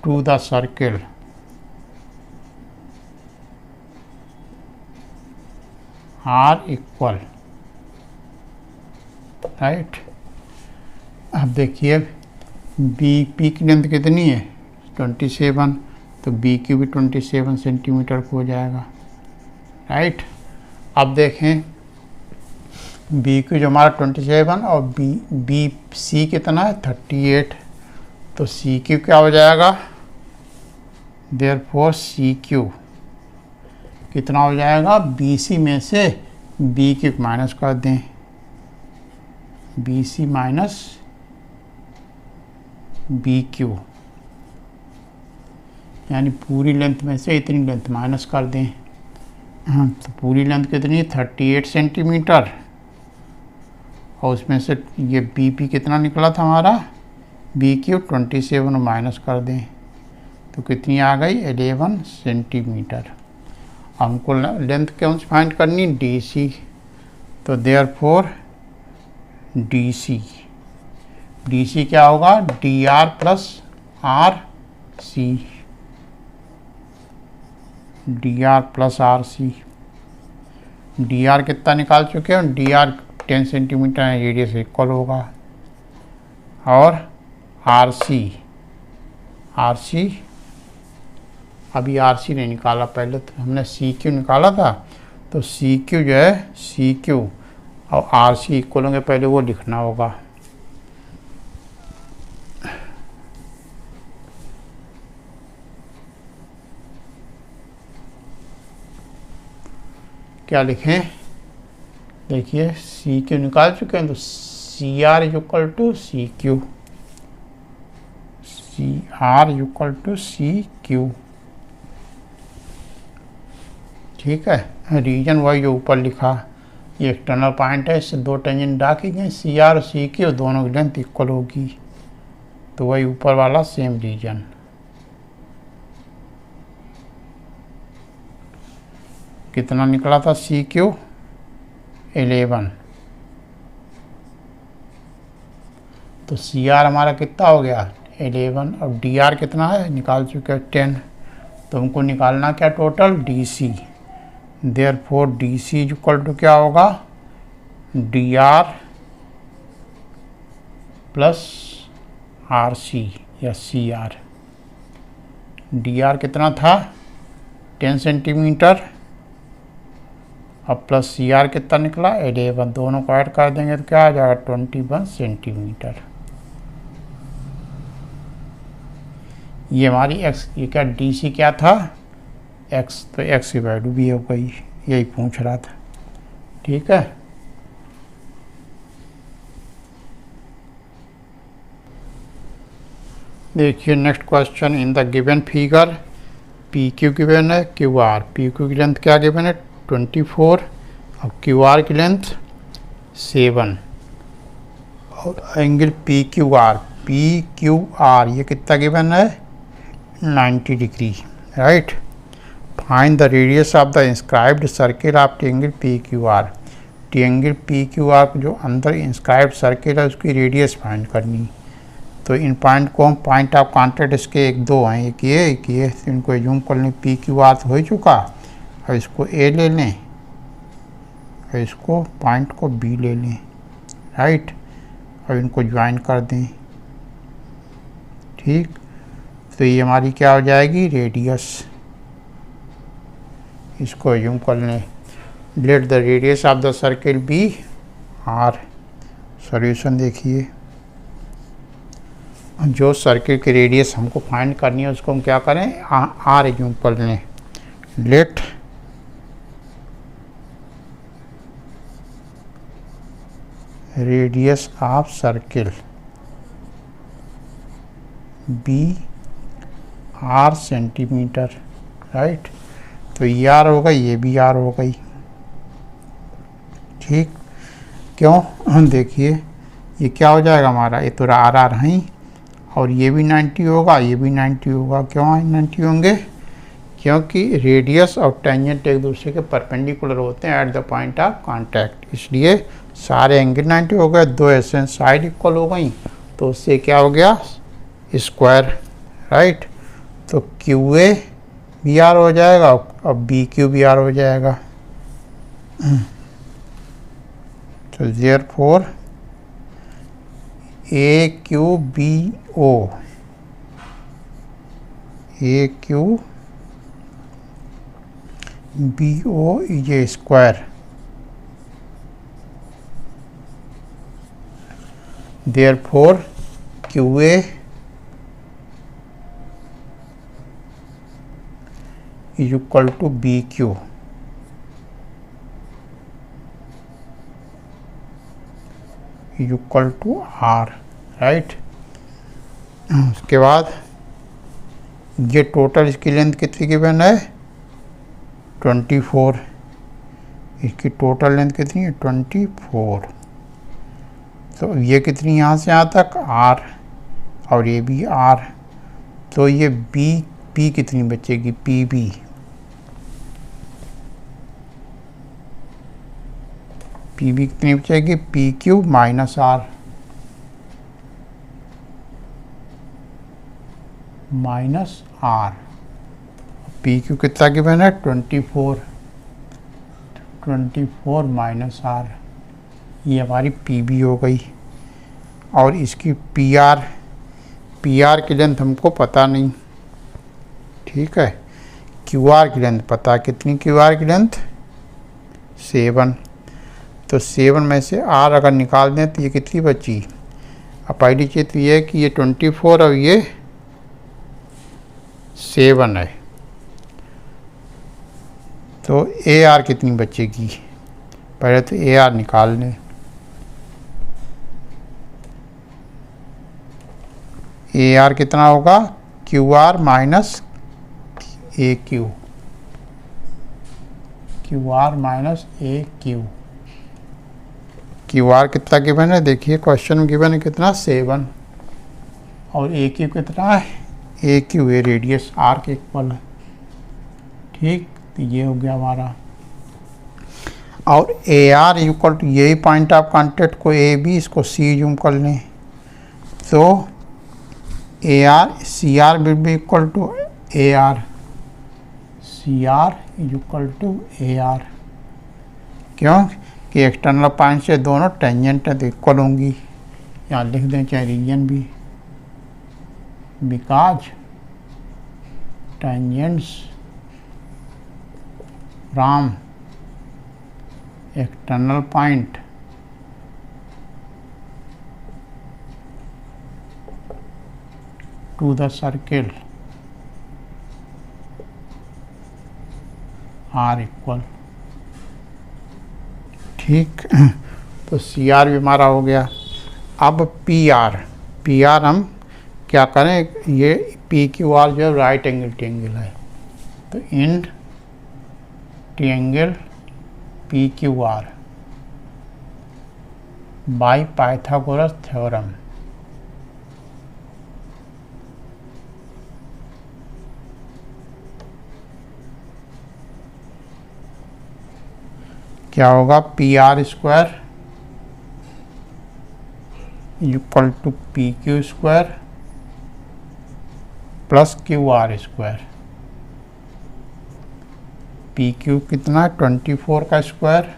to the circle are equal right. अब देखिए BP की लेंथ कितनी है 27, तो BQ भी 27 सेंटीमीटर हो जाएगा राइट। अब देखें BQ जो हमारा 27 और BC कितना है 38, तो CQ क्या हो जाएगा, देयरफॉर CQ कितना हो जाएगा, BC में से BQ माइनस कर दें, BC माइनस BQ, यानी पूरी लेंथ में से इतनी लेंथ माइनस कर दें। तो पूरी लेंथ कितनी 38 सेंटीमीटर और उसमें से ये BP कितना निकला था हमारा BQ 27 माइनस कर दें तो कितनी आ गई 11 सेंटीमीटर। हमको लेंथ कौन सी फाइंड करनी DC, तो देयरफॉर DC क्या होगा DR plus RC, DR plus RC। DR कितना निकाल चुके हैं, DR 10 सेंटीमीटर है, रेडियस इक्वल होगा। और RC अभी RC नहीं निकाला, पहले तो हमने CQ निकाला था, तो CQ जो है CQ और RC इक्वल होंगे, पहले वो लिखना होगा। क्या लिखें, देखिए CQ निकाल चुके हैं, तो C R equal to C Q, C R equal to C Q. ठीक है, रीजन वही जो ऊपर लिखा, ये एक्सटर्नल पॉइंट है, इससे दो टेंजेंट ड्रा की गई, सी आर और सी क्यू दोनों की लेंथ इक्वल होगी, तो वही ऊपर वाला सेम रीजन। कितना निकला था सी क्यू 11, तो सी आर हमारा कितना हो गया 11, और डी आर कितना है निकाल चुके हैं 10, तो हमको निकालना क्या total D C. Therefore D C equal to क्या होगा D R plus R C या सी आर। डी आर कितना था 10 सेंटीमीटर, अब प्लस सी आर कितना निकला 11, दोनों को ऐड कर देंगे तो क्या आ जाएगा 21 सेंटीमीटर। ये हमारी एक्स, ये क्या डी सी क्या था एक्स, तो एक्स की वैल्यू भी हो गई, यही पूछ रहा था। ठीक है, देखिए next question. In the given figure P Q given है, क्यू आर, पी क्यू की लेंथ क्या गिवन है 24 और क्यू आर की लेंथ 7, और एंगल पी क्यू आर ये कितना गिवन है 90 degree, right. Find the radius of the inscribed circle of triangle P Q are. Triangle P Q are जो अंदर इंस्क्राइब्ड सर्किल है उसकी रेडियस फाइंड करनी। तो इन पॉइंट को हम पॉइंट ऑफ कॉन्टैक्ट इसके एक दो हैं, एक ये, तो इनको जूम कर लें, पी क्यू आर तो हो ही चुका, और इसको ए ले लें और इसको पॉइंट को बी ले लें, राइट, और इनको ज्वाइन कर दें। ठीक, तो ये हमारी क्या हो जाएगी रेडियस, इसको जूम कर लें। Let the radius of the circle be R. Solution देखिए, जो सर्किल की रेडियस हमको फाइंड करनी है उसको हम क्या करें आर जूम कर लें। Let radius of circle be R centimetre, right, तो ये आर हो गई, ये भी आर हो गई। ठीक, क्यों देखिए ये क्या हो जाएगा हमारा, ये तो आर आर है, और ये भी 90 होगा, ये भी 90 होगा। क्यों 90 होंगे, क्योंकि रेडियस और टेंजेंट एक दूसरे के परपेंडिकुलर होते हैं eight the point of contact, इसलिए सारे एंगल 90 हो गए। दो एसेंस साइड इक्वल हो गई, तो उससे क्या हो गया स्क्वायर, राइट। तो क्यू ए बी आर हो जाएगा और बी क्यू बी आर हो जाएगा। तो therefore A Q B O, A Q B O is a square. Therefore Q A is equal to B Q. Equal to R, right. उसके बाद ये टोटल इसकी लेंथ कितनी गिवन है 24, इसकी टोटल लेंथ कितनी है 24। तो ये कितनी यहाँ से यहाँ तक आर, और ये भी आर, तो ये बी पी कितनी बचेगी पी बी, पी बी कितनी बचेगी P Q minus R, minus R. P Q कितना गिवन है 24, 24 माइनस आर, ये हमारी पी बी हो गई। और इसकी पी आर की लेंथ हमको पता नहीं, ठीक है। क्यू आर की लेंथ पता, कितनी क्यू आर की लेंथ 7, तो 7 में से आर अगर निकाल दें तो ये कितनी बची। अब पहली चीज़ तो ये है कि ये 24 और ये 7 है, तो ए आर कितनी बचेगी, पहले तो ए आर निकाल लें। ए आर कितना होगा, क्यू आर माइनस ए क्यू, क्यू आर माइनस ए क्यू। क्यू आर कितना गिवन है, देखिए क्वेश्चन में गिवन है कितना 7, और ए क्यू कितना है, A Q, A radius R के इक्वल है। ठीक, तो ये हो गया हमारा। और ए आर इक्वल टू, यही पॉइंट ऑफ कांटेक्ट को ए बी, इसको सी जूम कर लें, तो A R C R will be equal to A R, C R is equal to A R. क्यों कि एक्सटर्नल पॉइंट से दोनों टेंजेंट है तो इक्वल होंगी। यहाँ लिख दें चाहे रीजन भी, because tangents from external point to the circle are equal. ठीक, तो सी आर भी हमारा हो गया। अब पी आर, पी आर हम क्या करें, ये पी क्यू आर जो है राइट एंगल ट्रायंगल है, तो in triangle P Q R by Pythagoras theorem. क्या होगा, P R square equal to P Q square plus Q R square. P Q कितना 24 का स्क्वायर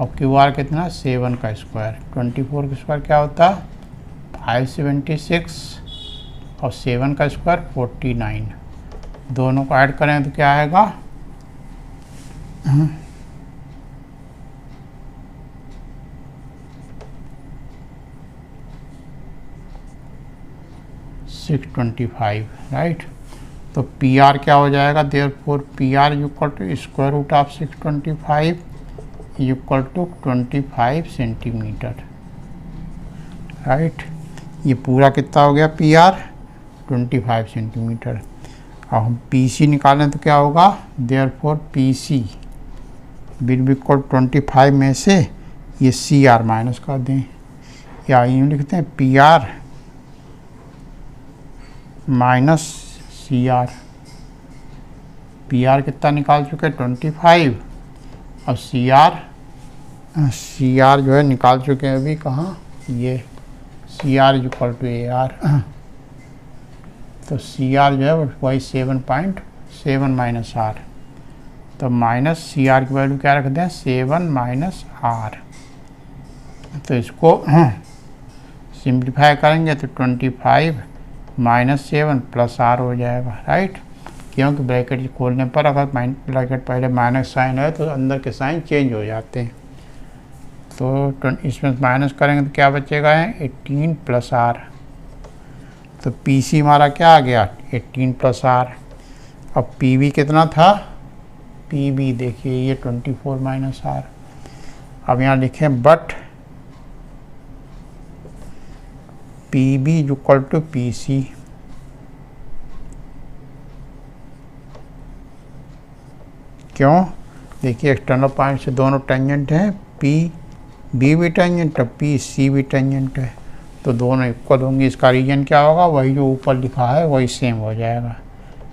और क्यू आर कितना 7 का स्क्वायर। 24 का स्क्वायर क्या होता है 576 और 7 का स्क्वायर 49। दोनों को ऐड करें तो क्या आएगा 625, राइट। तो पी आर क्या हो जाएगा, therefore P R equal to square root of 625 equal to 25 centimetre, right. ये पूरा कितना हो गया पी आर 25 सेंटीमीटर। अब हम पी सी निकालें तो क्या होगा, therefore P C will be equal 25 में से ये सी आर माइनस कर दें, या यूँ लिखते हैं P R minus C R. P R कितना निकाल चुके 25 और सी आर जो है निकाल चुके हैं अभी कहाँ, ये C R is equal to A R. तो सी आर जो है वही 7.7 माइनस आर, तो माइनस सी आर की वैल्यू क्या रख दें 7 माइनस आर। तो इसको सिंप्लीफाई करेंगे तो 25 माइनस 7 प्लस आर हो जाएगा, राइट। क्योंकि ब्रैकेट खोलने पर अगर ब्रैकेट पहले माइनस साइन है तो अंदर के साइन चेंज हो जाते हैं। तो इसमें माइनस करेंगे तो क्या बचेगा 18 प्लस आर। तो पी सी हमारा क्या आ गया 18 प्लस आर। अब पी वी कितना था, पी बी देखिए ये 24 माइनस आर। अब यहाँ लिखें but P B equal to P C. क्यों, देखिए एक्सटर्नल पॉइंट से दोनों टेंजेंट हैं, पी बी भी टेंजेंट है पी सी भी टेंजेंट है, तो दोनों इक्वल होंगे। इसका रीजन क्या होगा, वही जो ऊपर लिखा है वही सेम हो जाएगा।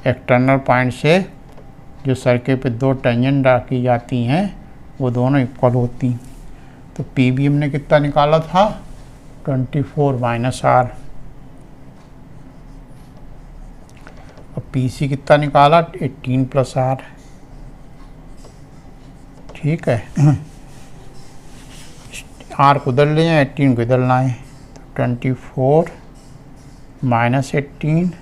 एक्सटर्नल पॉइंट से जो सर्किल पे दो टेंजेंट ड्रा की जाती हैं वो दोनों इक्वल होती। तो पी बी हमने कितना निकाला था 24 माइनस आर, और पी सी कितना निकाला 18 प्लस आर। ठीक है, आर को उधर ले जाए 18 को इधर लाएँ, तो 24 minus 18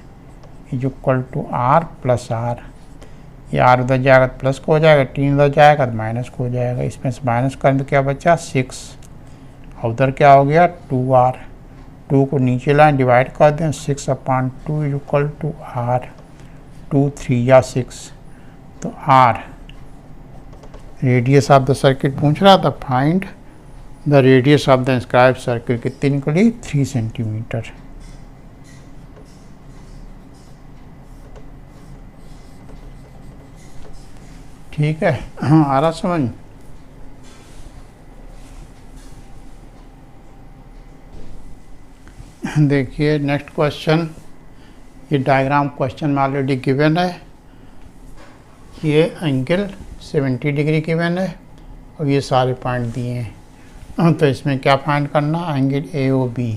is equal to R plus R. ये आर उधर जाएगा तो प्लस को हो जाएगा, 18 उधर जाएगा तो माइनस को हो जाएगा। इसमें से माइनस करें तो क्या बचा 6, और उधर क्या हो गया 2r। 2 को नीचे लाएं डिवाइड कर दें 6/2 इज इक्वल टू आर। 2 3 या 6, तो R radius of the circuit पूछ रहा था, find the radius of the inscribe circle कितनी निकली 3 सेंटीमीटर। ठीक है, हाँ आ रहा समझ। देखिए नेक्स्ट क्वेश्चन, ये डायग्राम क्वेश्चन में ऑलरेडी गिवन है। ये एंगल 70 डिग्री गिवन है और ये सारे पॉइंट दिए हैं। तो इसमें क्या फाइंड करना, एंगल ए ओ बी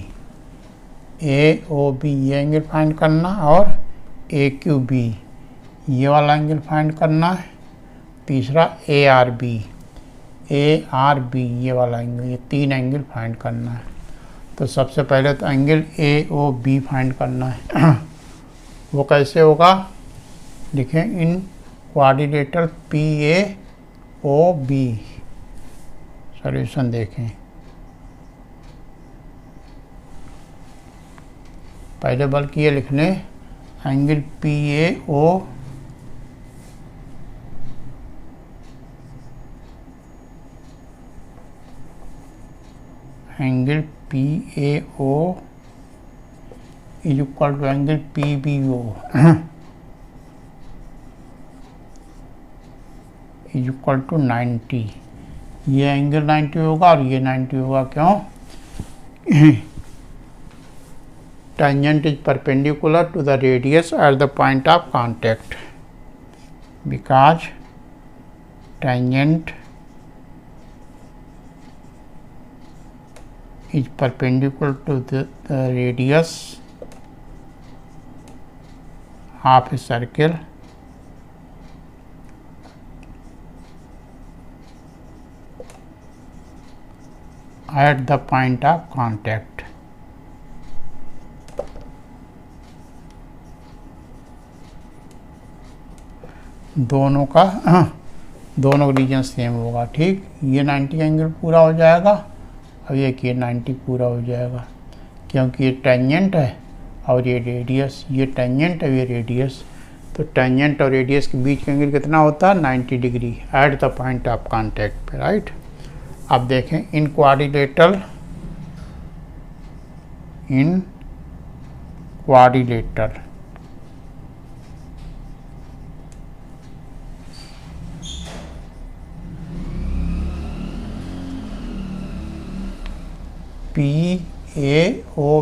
ये एंगल फाइंड करना और ए क्यू बी ये वाला एंगल फाइंड करना है। तीसरा ए आर बी ये वाला एंगल, ये 3 एंगल फाइंड करना है। तो सबसे पहले तो angle A O B find करना है। वो कैसे होगा, लिखें in quadrilateral P A O B. Solution देखें, पहले बल्कि ये लिख लें angle P A O angle P A O is equal to angle P B O is equal to 90। ये एंगल 90 होगा और ये 90 होगा। क्यों, tangent is perpendicular to the radius at the point of contact, because tangent is perpendicular to the radius of a circle at the point of contact. दोनों रीजन सेम होगा। ठीक, ये 90 एंगल पूरा हो जाएगा और ये 90 पूरा हो जाएगा, क्योंकि ये टेंजेंट है और ये रेडियस, ये टेंजेंट है ये रेडियस। तो टेंजेंट और रेडियस के बीच का एंगल कितना होता है 90 degree at the point of contact पे, राइट। अब देखें in quadrilateral P A O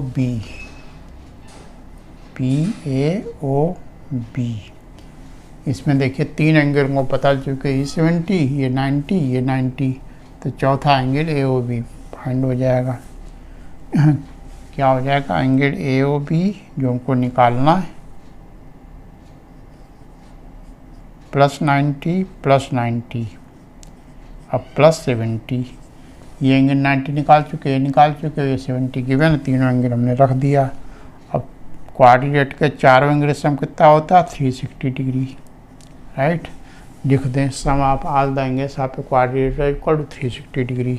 B, इसमें देखिए 3 एंगल को पता चुके, ये 70, ये 90, ये 90। तो चौथा angle A O B find हो जाएगा। क्या हो जाएगा, एंगल ए ओ बी जो हमको निकालना है +90 +90 अब +70। ये एंगल 90 निकाल चुके, ये 70 गिवन, तीनों एंगल हमने रख दिया। अब क्वाड्रिलेटरल के चारों एंगल सम कितना होता है 360 डिग्री, राइट। लिख दें sum of all the angles of a quadrilateral equal to 360 degree.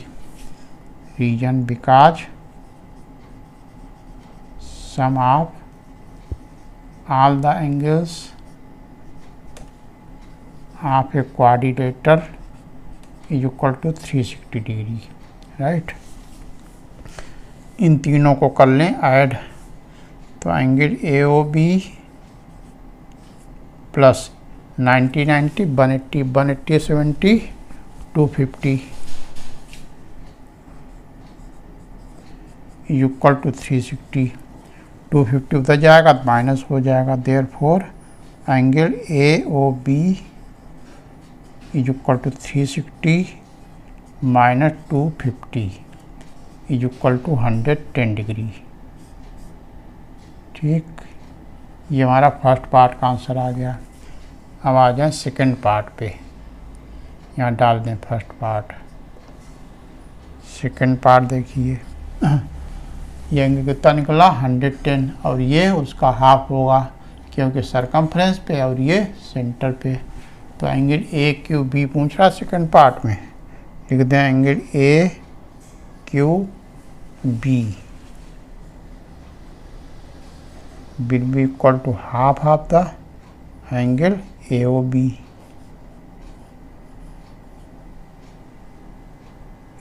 Reason because sum of all the angles of a quadrilateral is equal to 360 degree, right. इन तीनों को कर लें ऐड, तो angle A O B plus 90 90 180 180 70 250 equal to 360। 250 उधर जाएगा तो माइनस हो जाएगा, therefore angle A O B is equal to 360 minus 250 is equal to 110 degree. ठीक, ये हमारा फर्स्ट पार्ट का आंसर आ गया। अब आ जाए सेकंड पार्ट पे, यहाँ डाल दें फर्स्ट पार्ट। सेकंड पार्ट देखिए, ये एंगल कितना निकला 110 और ये उसका हाफ होगा क्योंकि सरकमफ्रेंस पे और ये सेंटर पे। तो एंगल ए क्यू बी पूछ रहा सेकंड पार्ट में, लिख दें angle A Q B will be equal to half of the angle AOB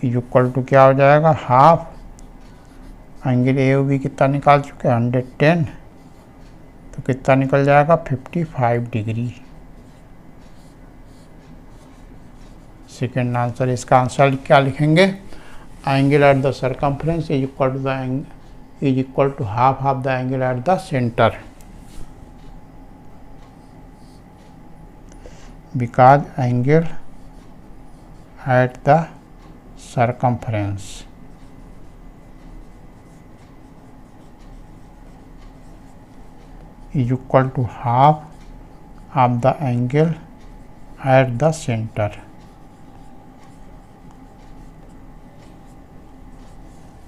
is equal to क्या हो जाएगा, हाफ एंगल ए बी कितना निकाल चुके हैं 110, तो कितना निकल जाएगा 55 डिग्री। Second answer. इसका आंसर क्या लिखेंगे, angle at the circumference is equal to half of the angle at the centre, because angle at the circumference is equal to half of the angle at the center।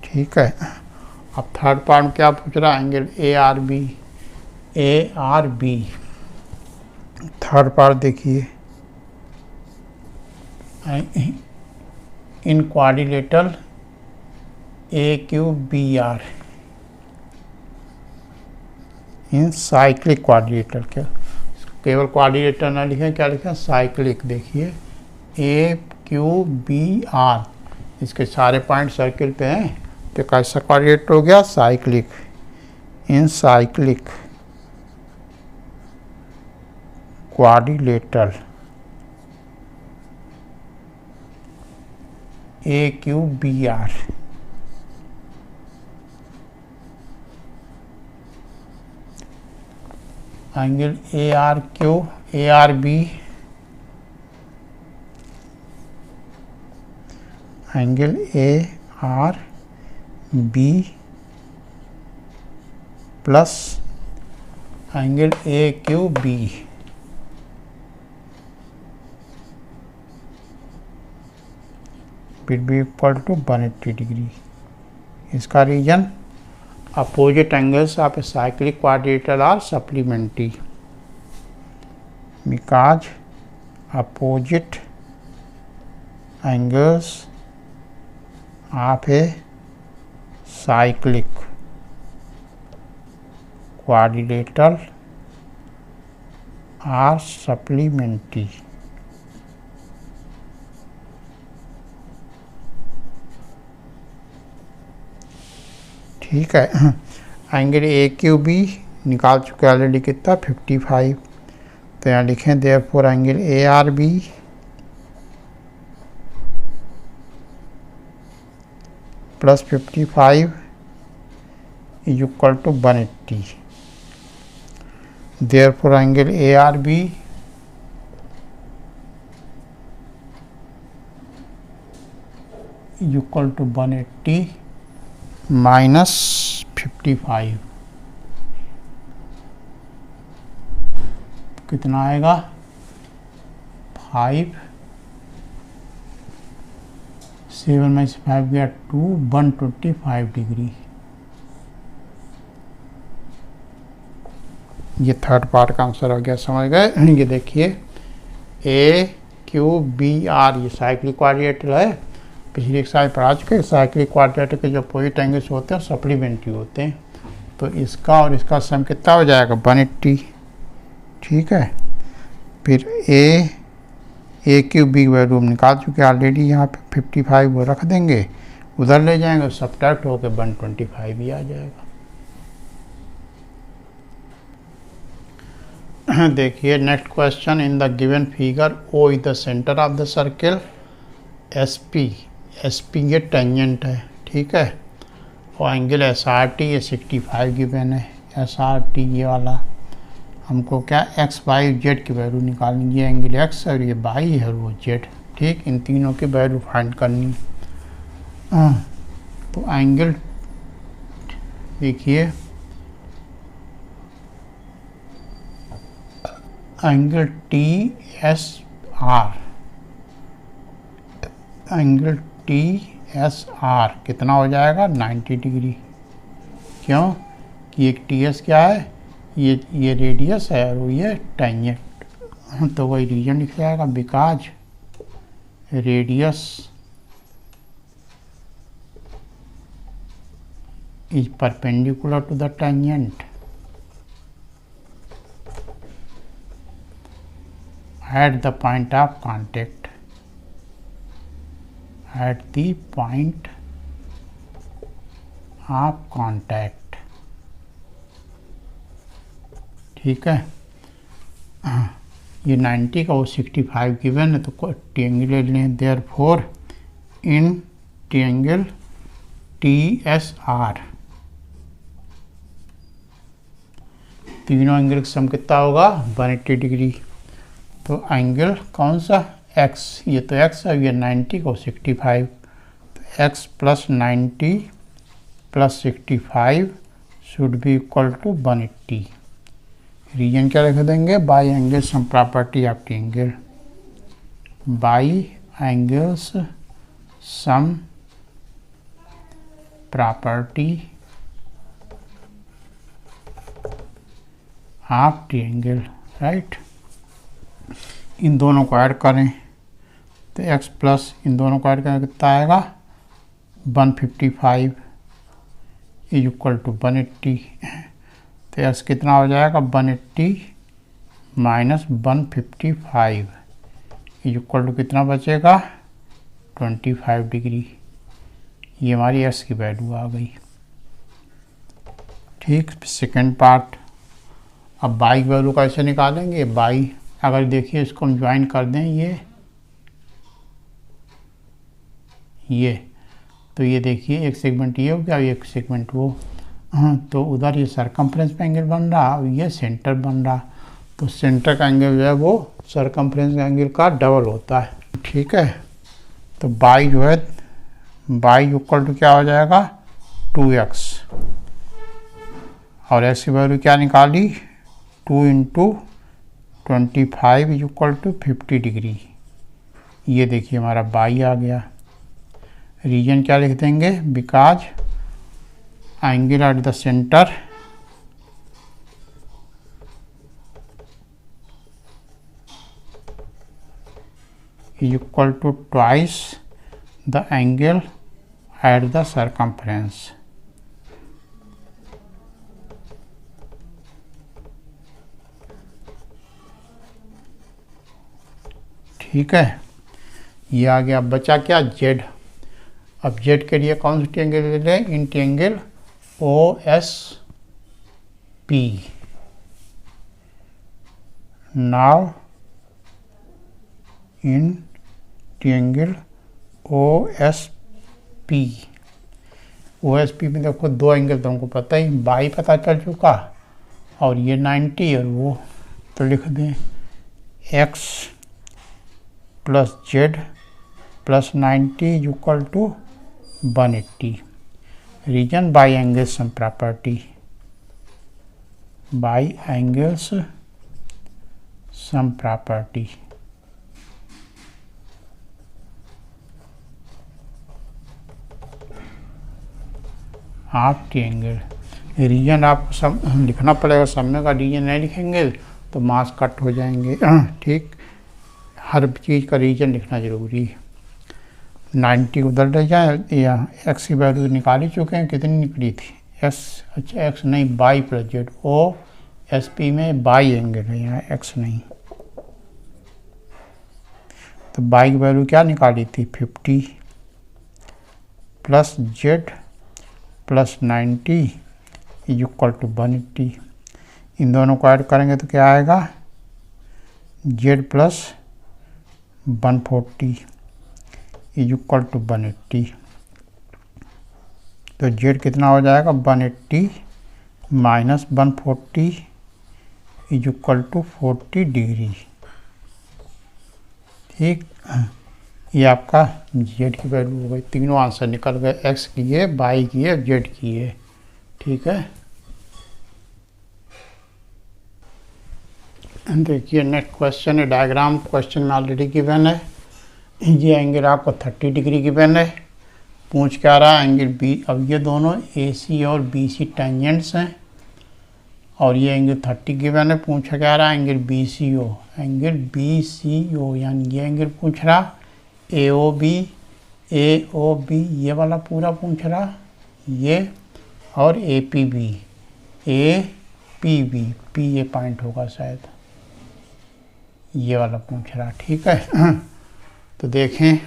ठीक है। अब थर्ड पार्ट में क्या पूछ रहा है, angle A R B. Third part देखिए, in quadrilateral A Q B R in cyclic quadrilateral. क्या केवल क्वाड्रिलेटरल ना लिखें, क्या लिखें, साइक्लिक। देखिए ए क्यू बी आर, इसके सारे पॉइंट सर्किल पे हैं, तो कैसा क्वाड्रिलेटरल हो गया, cyclic. In cyclic quadrilateral A Q B R, angle A R Q A R B, angle A R B plus angle A Q B will be equal to 180 degree. इसका reason, opposite angles of a cyclic quadrilateral are supplementary, because opposite angles of a cyclic quadrilateral are supplementary। ठीक है। एंगल ए क्यू बी निकाल चुके ऑलरेडी, कितना 55। तो यहाँ लिखें therefore angle A R B plus 55 is equal to 180। Therefore angle A R B is equal to 180 minus 55, कितना आएगा 5, 7 में से 5 गया 2, 125 डिग्री। ये थर्ड पार्ट का आंसर हो गया, समझ गए। ये देखिए ए क्यू बी आर, ये साइक्लिक क्वाड्रिलेटरल है। पिछली एक साल पढ़ा चुके, साइक्लिक क्वाड्रिलेटरल के जो अपोजिट एंगल्स होते हैं सप्लीमेंट्री होते हैं। तो इसका और इसका सम कितना हो जाएगा 180। ठीक है। फिर ए क्यू बी वैल्यू हम निकाल चुके ऑलरेडी, यहाँ पे 55 वो रख देंगे, उधर ले जाएंगे, सब्ट्रैक्ट होकर 125 ही आ जाएगा। देखिए next question, in the given figure O is the centre of the circle, S P ये टेंजेंट है। ठीक है। और एंगल एस आर टी ये 65 गिवन है। एस आर टी ये वाला, हमको क्या एक्स वाई जेड की वैल्यू निकालनी, ये एंगल एक्स और ये वाई है वो जेड। ठीक, इन तीनों की वैल्यू फाइंड करनी। तो एंगल देखिए, angle T S R, angle T S R कितना हो जाएगा 90 डिग्री। क्यों कि एक टी एस क्या है, ये रेडियस है और ये टेंजेंट, तो वही रीजन लिख जाएगा, because radius is perpendicular to the tangent at the point of contact, at the point of contact. ठीक है, ये 90 का वो 65 गिवन है, तो ट्रायंगल ले लें। देयरफॉर इन ट्रायंगल TSR तीनों एंगल का सम कितना होगा 180 डिग्री। तो एंगल कौन सा x, ये तो x है, ये 90 को 65, तो x plus 90 plus 65 should be equal to 180। Reason क्या लिख देंगे, by angle sum property of triangle, by angles sum property of triangle, right. इन दोनों को ऐड करें तो x प्लस इन दोनों को ऐड करें कितना आएगा 155 इज इक्वल टू 180। तो x कितना हो जाएगा 180 माइनस 155 इज इक्वल टू कितना बचेगा 25 डिग्री। ये हमारी x की वैल्यू आ गई। ठीक, सेकेंड पार्ट। अब बाई की वैल्यू कैसे निकालेंगे, बाई अगर देखिए इसको हम ज्वाइन कर दें ये तो ये देखिए एक सेगमेंट ये हो गया, एक सेगमेंट वो। हाँ, तो उधर ये सरकमफ्रेंस पे एंगल बन रहा और ये सेंटर बन रहा, तो सेंटर का एंगल जो है वो सरकमफ्रेंस एंगल का डबल होता है। ठीक है, तो बाई जो है बाई इक्वल टू क्या हो जाएगा 2x, और x की वैल्यू क्या निकाली 2 into 25 is equal to 50 degree. ये देखिए हमारा बाई आ गया। रीजन क्या लिख देंगे, because angle at the centre is equal to twice the angle at the circumference. ठीक है, ये आ गया। अब बचा क्या z। अब z के लिए कौन सी ट्रायंगल ले लें, in triangle OSP। Now in triangle OSP में देखो दो एंगल तुमको पता ही, बाई पता चल चुका और ये 90 और वो, तो लिख दें x plus Z plus 90 equal to 180। Reason by angles sum property, by angles sum property. Of triangle. Reason आपको सब लिखना पड़ेगा, समय का रीजन नहीं लिखेंगे तो मार्क्स कट हो जाएंगे। ठीक, हर चीज़ का रीजन लिखना जरूरी है। 90 उधर ले जाए, या x की वैल्यू निकाल ही चुके हैं, कितनी निकली थी s, अच्छा x नहीं बाई प्लस जेड, OSP में बाई एंगल है, यहाँ x नहीं। तो बाई की वैल्यू क्या निकाली थी 50 plus Z plus 90 is equal to 180। इन दोनों को ऐड करेंगे तो क्या आएगा z plus 140 is equal to 180। तो z कितना हो जाएगा 180 minus 140 is equal to 40 degree. ठीक, ये आपका z की वैल्यू हो गई। तीनों आंसर निकल गए, x की है, y की है, z की है। ठीक है, देखिए नेक्स्ट क्वेश्चन है, डायग्राम क्वेश्चन में ऑलरेडी गिवन है। ये एंगल आपको 30 डिग्री गिवन है। पूछ क्या रहा है एंगल बी। अब ये दोनों AC और BC टेंजेंट्स हैं और ये एंगल 30 गिवन है। पूछा क्या रहा है एंगल BCO, एंगल BCO यानी ये एंगल पूछ रहा, AOB ये वाला पूरा पूछ रहा, ये और APB P ये पॉइंट होगा शायद, ये वाला पूछ रहा। ठीक है, तो देखें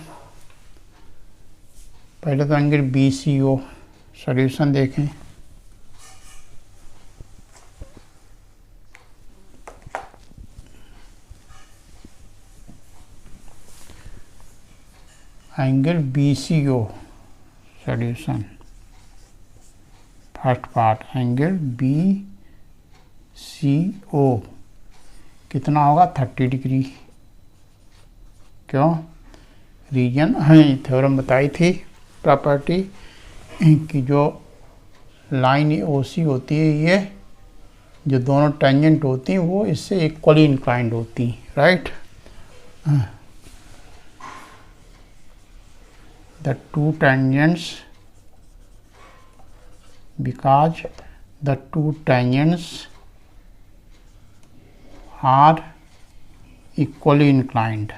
पहले तो एंगल BCO सॉल्यूशन देखें। Angle BCO solution, first part angle BCO कितना होगा 30 डिग्री। क्यों? रीजन थ्योरम बताई थी प्रॉपर्टी कि जो लाइन OC होती है, ये जो दोनों टेंजेंट होती हैं वो इससे इक्वली इंक्लाइंड होती हैं, right. The two tangents, because the two tangents are equally inclined,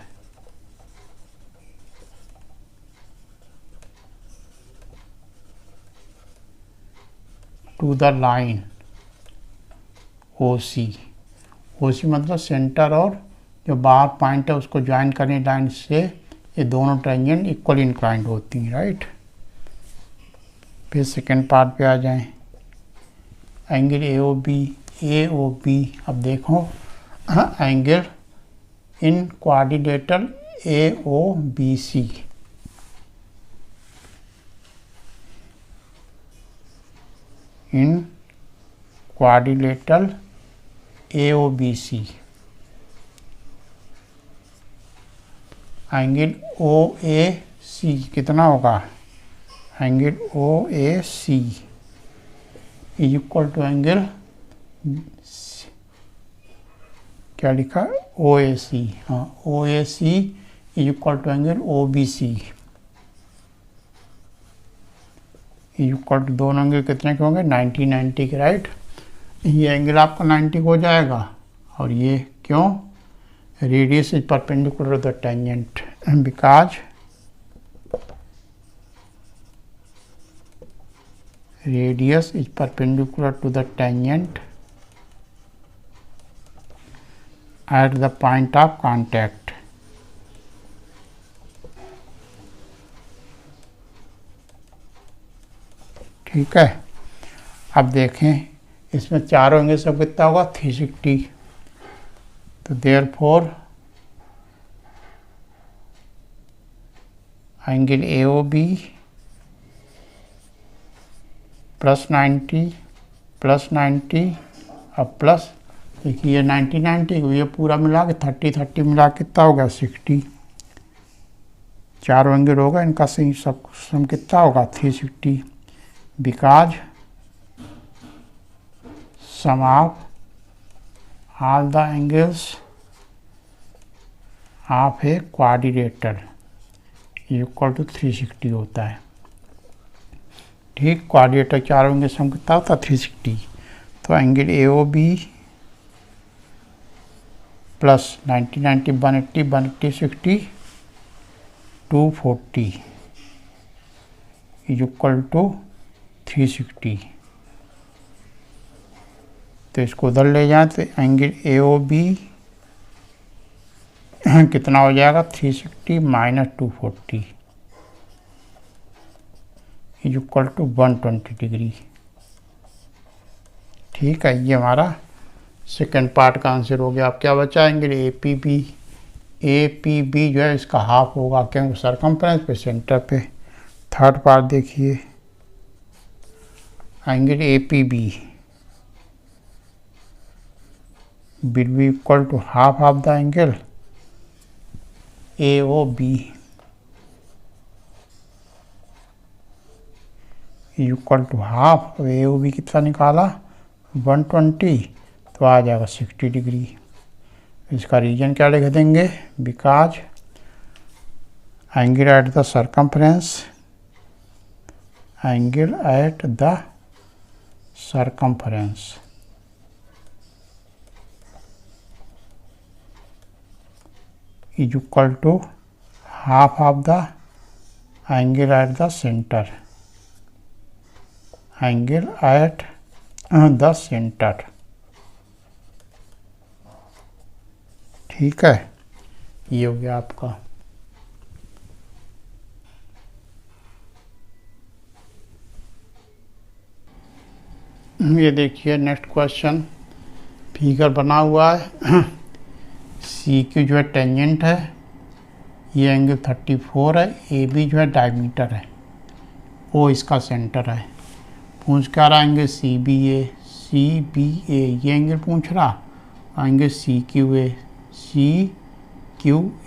to the line OC। OC मतलब सेंटर और जो बाहर पॉइंट है उसको ज्वाइन करने लाइन से ये दोनों टेंजेंट इक्वली इंक्लाइंड होती हैं, राइट। फिर सेकेंड पार्ट पे आ जाएं। एंगल AOB अब देखो angle in quadrilateral AOBC, in quadrilateral AOBC angle OAC कितना होगा? Angle OAC is equal to angle क्या लिखा? OAC। हाँ, OAC is equal to angle OBC is equal to, दोनों एंगल कितने के होंगे? 90 के, राइट। ये एंगल आपका 90 हो जाएगा और ये क्यों? Radius is perpendicular to the tangent, because radius is perpendicular to the tangent at the point of contact। ठीक है। अब देखें इसमें चारों एंगल सब कितना होगा? 360। तो देयरफॉर एंगल AOB +90 +90 अब प्लस, देखिए 90 ये पूरा मिला के 30 मिला कितना होगा? 60। चारों एंगल होगा, इनका सही सब सम कितना होगा? 360, because sum of all the angles of a quadrilateral equal to 360 होता है। ठीक, क्वाड्रिलेटरल चारों एंगल सम कितना होता है? 360। तो angle AOB plus 90 180 60 240 is equal to 360। तो इसको उधर ले जाएं तो एंगल AOB कितना हो जाएगा? 360 minus 240 is equal to 120 degree. ठीक है, ये हमारा सेकेंड पार्ट का आंसर हो गया। अब क्या बचा? एंगल APB जो है इसका हाफ होगा, क्योंकि सरकमफ्रेंस पे सेंटर पे। थर्ड पार्ट देखिए, angle APB will be equal to half of the angle AOB equal to half. AOB कितना निकाला? 120, तो आ जाएगा 60 डिग्री। इसका रीजन क्या लिख देंगे? Because angle at the circumference, angle at the circumference is equal to half of the angle at the center, angle at the center। ठीक है, ये हो गया आपका। ये देखिए नेक्स्ट क्वेश्चन, फिगर बना हुआ है। सी क्यू जो है टेंजेंट है, ये एंगल 34 है, ए बी जो है डायमीटर है, ओ इसका सेंटर है। पूछ क्या रहा एंगल सी बी ए, ये एंगल पूछ रहा, एंगल सी क्यू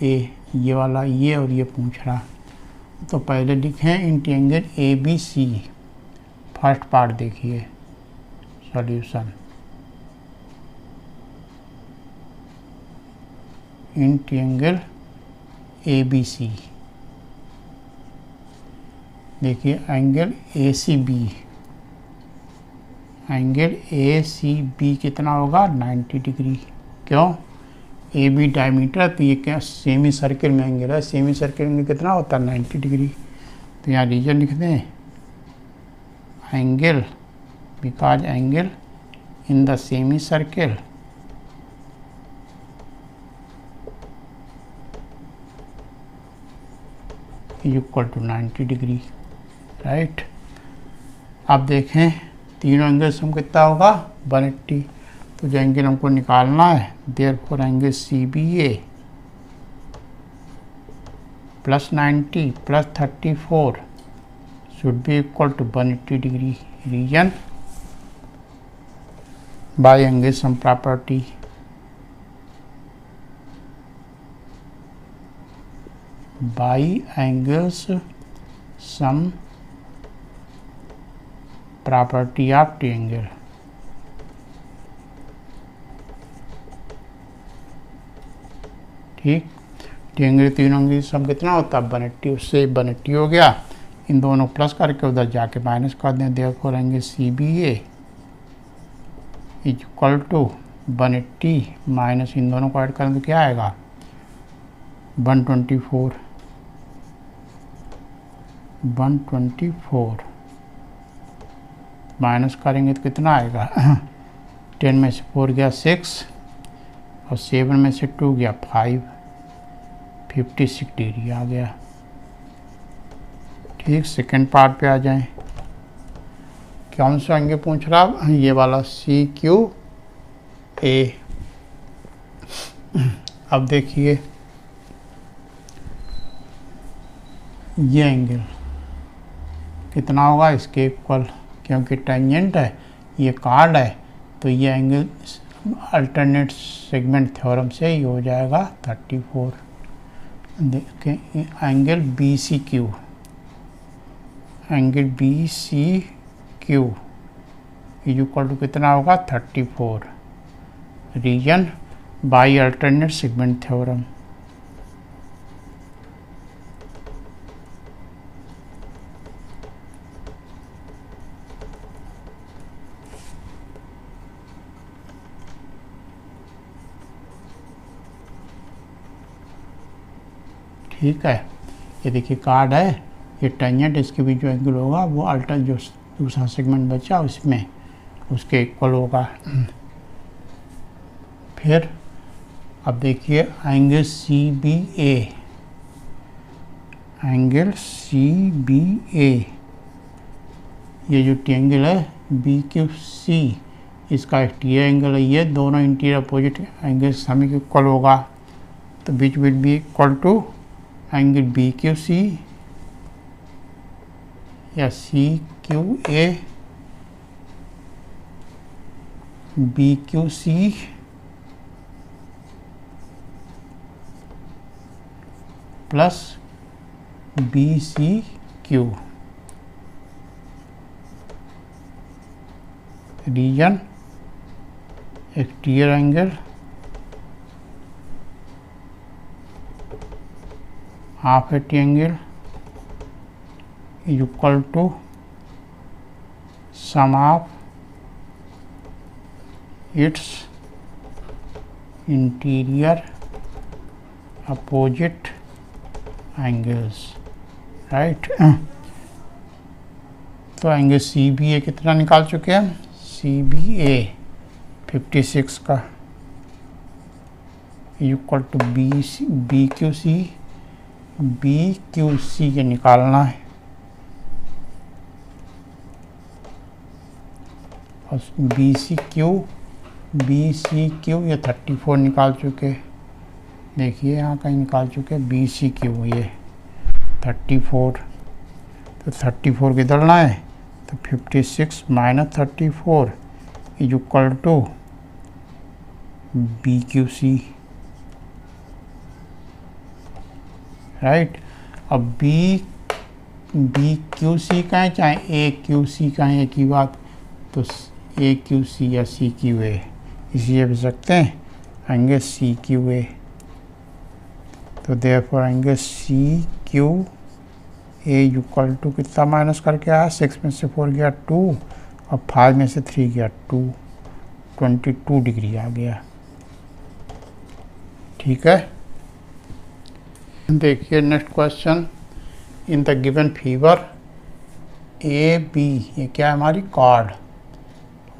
ए, ये वाला ये और ये पूछ रहा। तो पहले लिखें integral A B C, first part देखिए solution. Integral A B C, देखिए angle A C B, angle A C B कितना होगा 90 डिग्री। क्यों? ए बी डायमीटर, तो ये क्या सेमी सर्किल में एंगल है, सेमी सर्किल में कितना होता है 90 डिग्री। तो यहाँ रीजन लिख दें angle, because angle in the semi circle is equal to 90 degree, right. अब देखें तीनों एंगल सम कितना होगा 180। तो जो एंगल हमको निकालना है, therefore angle C B A plus 90 plus 34 should be equal to 180 degree. Reason by angle sum property, by angles sum property of triangle. ठीक, ट्रायंगल तीनों की सम कितना होता है 180, उससे 180 हो गया। इन दोनों प्लस करके उधर जाके माइनस कर दें, therefore angle C B A is equal to 180 minus इन दोनों को ऐड करें तो क्या आएगा 124 माइनस करेंगे तो कितना आएगा 10 में से 4 गया 6 और 7 में से 2 गया 5, 56 डिग्री आ गया। ठीक, सेकेंड पार्ट पे आ जाएं। कौन सा एंगल पूछ रहा, ये वाला सी क्यू ए। अब देखिए ये एंगल कितना होगा इसके इक्वल, क्योंकि टेंजेंट है, ये कार्ड है, तो ये एंगल अल्टरनेट सेगमेंट थ्योरम से ही हो जाएगा 34। देखें angle B C Q, angle B C Q is equal to कितना होगा 34। Reason by alternate segment theorem. ठीक है, ये देखिए कार्ड है, ये टेंजेंट, इसके बीच जो एंगल होगा वो अल्टर जो दूसरा सेगमेंट बचा उसमें उसके इक्वल होगा। फिर अब देखिए एंगल सी बी ए, एंगल सी बी ए, ये जो ट्रायंगल है बी क्यू सी, इसका एक्सटीरियर एंगल है, ये दोनों इंटीरियर अपोजिट एंगल सम के इक्वल होगा। तो which will be equal to angle B Q C या C Q A B Q C plus B C Q. Reason exterior angle half a triangle is equal to sum of its interior opposite angles, right। तो एंगल सी बी ए कितना निकाल चुके हैं, सी बी ए 56 का equal to B Q C ये निकालना है। और बी सी क्यू ये 34 निकाल चुके, देखिए यहाँ कहीं निकाल चुके बी सी क्यू ये 34, तो 34 किधर लाए, तो 56 minus 34 is equal to B Q C, right. अब बी क्यू सी का है चाहे ए क्यू सी का है, एक ही बात, तो ए क्यू सी या सी क्यू ए, इसलिए भी सकते हैं एंगल सी क्यू ए, तो therefore angle C Q A equal to कितना माइनस करके आया, 6 में से 4 गया 2 और 5 में से 3 गया 2, 22 डिग्री आ गया, ठीक है। देखिए next question, in the given figure A B, ये क्या है हमारी कार्ड,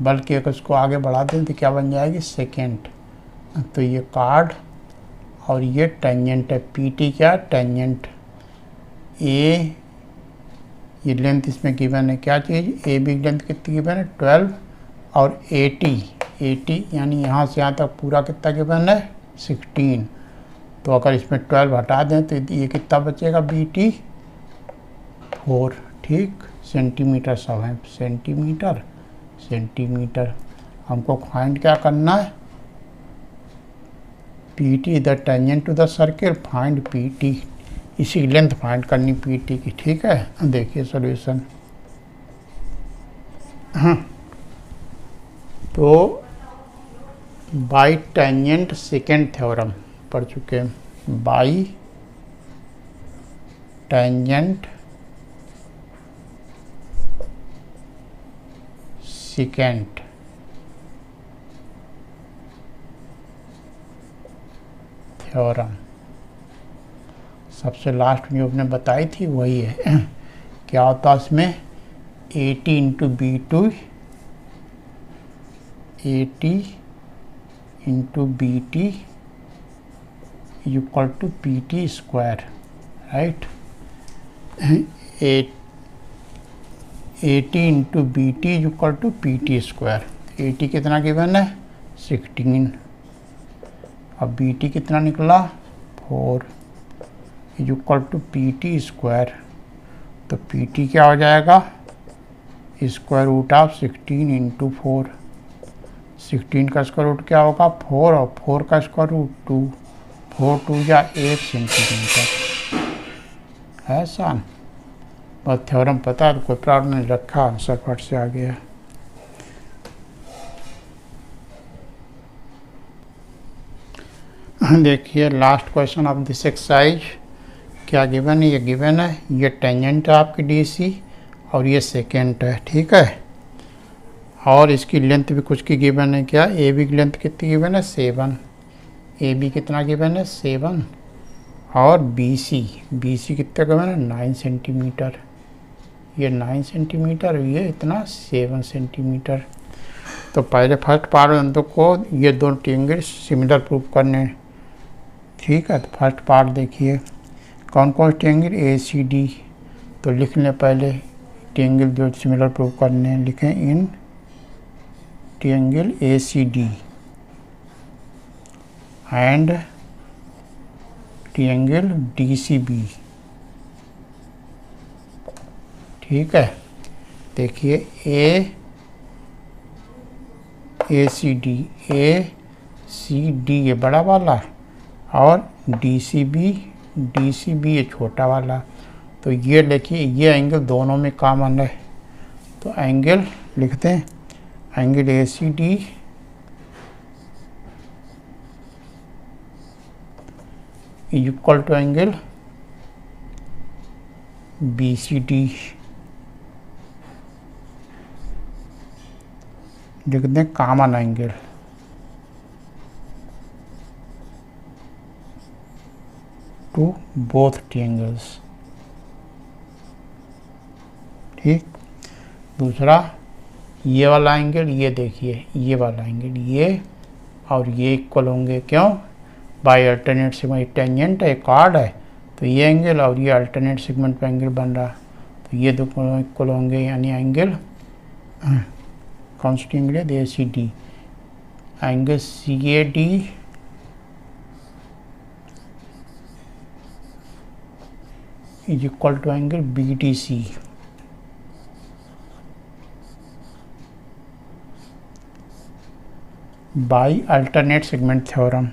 बल्कि अगर इसको आगे बढ़ा दें तो क्या बन जाएगी सेकेंड, तो ये कार्ड और ये टेंजेंट है, पी टी क्या टेंजेंट, ए ये लेंथ इसमें गिवन है, क्या चीज़ ए बी लेंथ कितनी गिवन है 12 और 80 यानी यहाँ से यहाँ तक पूरा कितना गिवन है 16, तो अगर इसमें 12 हटा दें तो ये कितना बचेगा बी टी 4, ठीक, सेंटीमीटर सब है, सेंटीमीटर हमको फाइंड क्या करना है, P T the tangent to the circle, find P T, इसी लेंथ फाइंड करनी पी टी की, ठीक है। देखिए सॉल्यूशन, तो बाई टेंजेंट सेकेंड थ्योरम पढ़ चुके हैं, बाई टेंजेंट सेकेंड थ्योरम, सबसे लास्ट में जो आपने बताई थी वही है। क्या होता है इसमें 80 into B two 80 into B T equal to P T square, right. 80 into B T equal to P T square, 80 कितना गिवन है 16, अब बी टी कितना निकला 4 equal to P T square, तो पी टी क्या हो जाएगा स्क्वायर रूट ऑफ 16 इंटू 4, 16 का स्क्वायर रूट क्या होगा 4 और 4 का स्क्वायर रूट 2, 4 2 या 8 सेंटीमीटर, है आसान, बस थ्योरम पता है तो कोई प्रॉब्लम नहीं, रखा आंसर फट से आ गया। देखिए last question of this exercise, क्या गिवन है, ये गिवन है, ये टेंजेंट है आपकी डीसी और ये सेकेंड है, ठीक है, और इसकी लेंथ भी कुछ की गिवन है, क्या ए बी की लेंथ कितनी गिवन है 7, ए बी कितना गिवन है 7 और बी सी कितना गिवन है 9 सेंटीमीटर, ये 9 सेंटीमीटर, ये इतना 7 सेंटीमीटर। तो पहले फर्स्ट पार्ट को ये दोनों ट्रायंगल सिमिलर प्रूव करने, ठीक है। तो फर्स्ट पार्ट देखिए कौन कौन ट्रायंगल ए सी डी, तो लिख लें पहले ट्रायंगल जो सिमिलर प्रूव करने, लिखें in triangle A C D and triangle D C B, ठीक है। देखिए ए सी डी ये बड़ा वाला और डी सी बी ये छोटा वाला, तो ये देखिए ये एंगल दोनों में कॉमन है, तो एंगल लिखते हैं, angle A C D equal to angle B C D, लिखते हैं common angle, to both triangles, ठीक। दूसरा ये वाला एंगल, ये देखिए ये वाला एंगल, ये और ये इक्वल होंगे, क्यों, बाय अल्टरनेट सेगमेंट, टेंजेंट है कार्ड है, तो ये एंगल और ये अल्टरनेट सेगमेंट पे एंगल बन रहा, तो ये दो इक्वल होंगे, यानी एंगल कौन सी ट्रायंगल है, A C D, angle C A D is equal to angle B D C. By alternate segment theorem.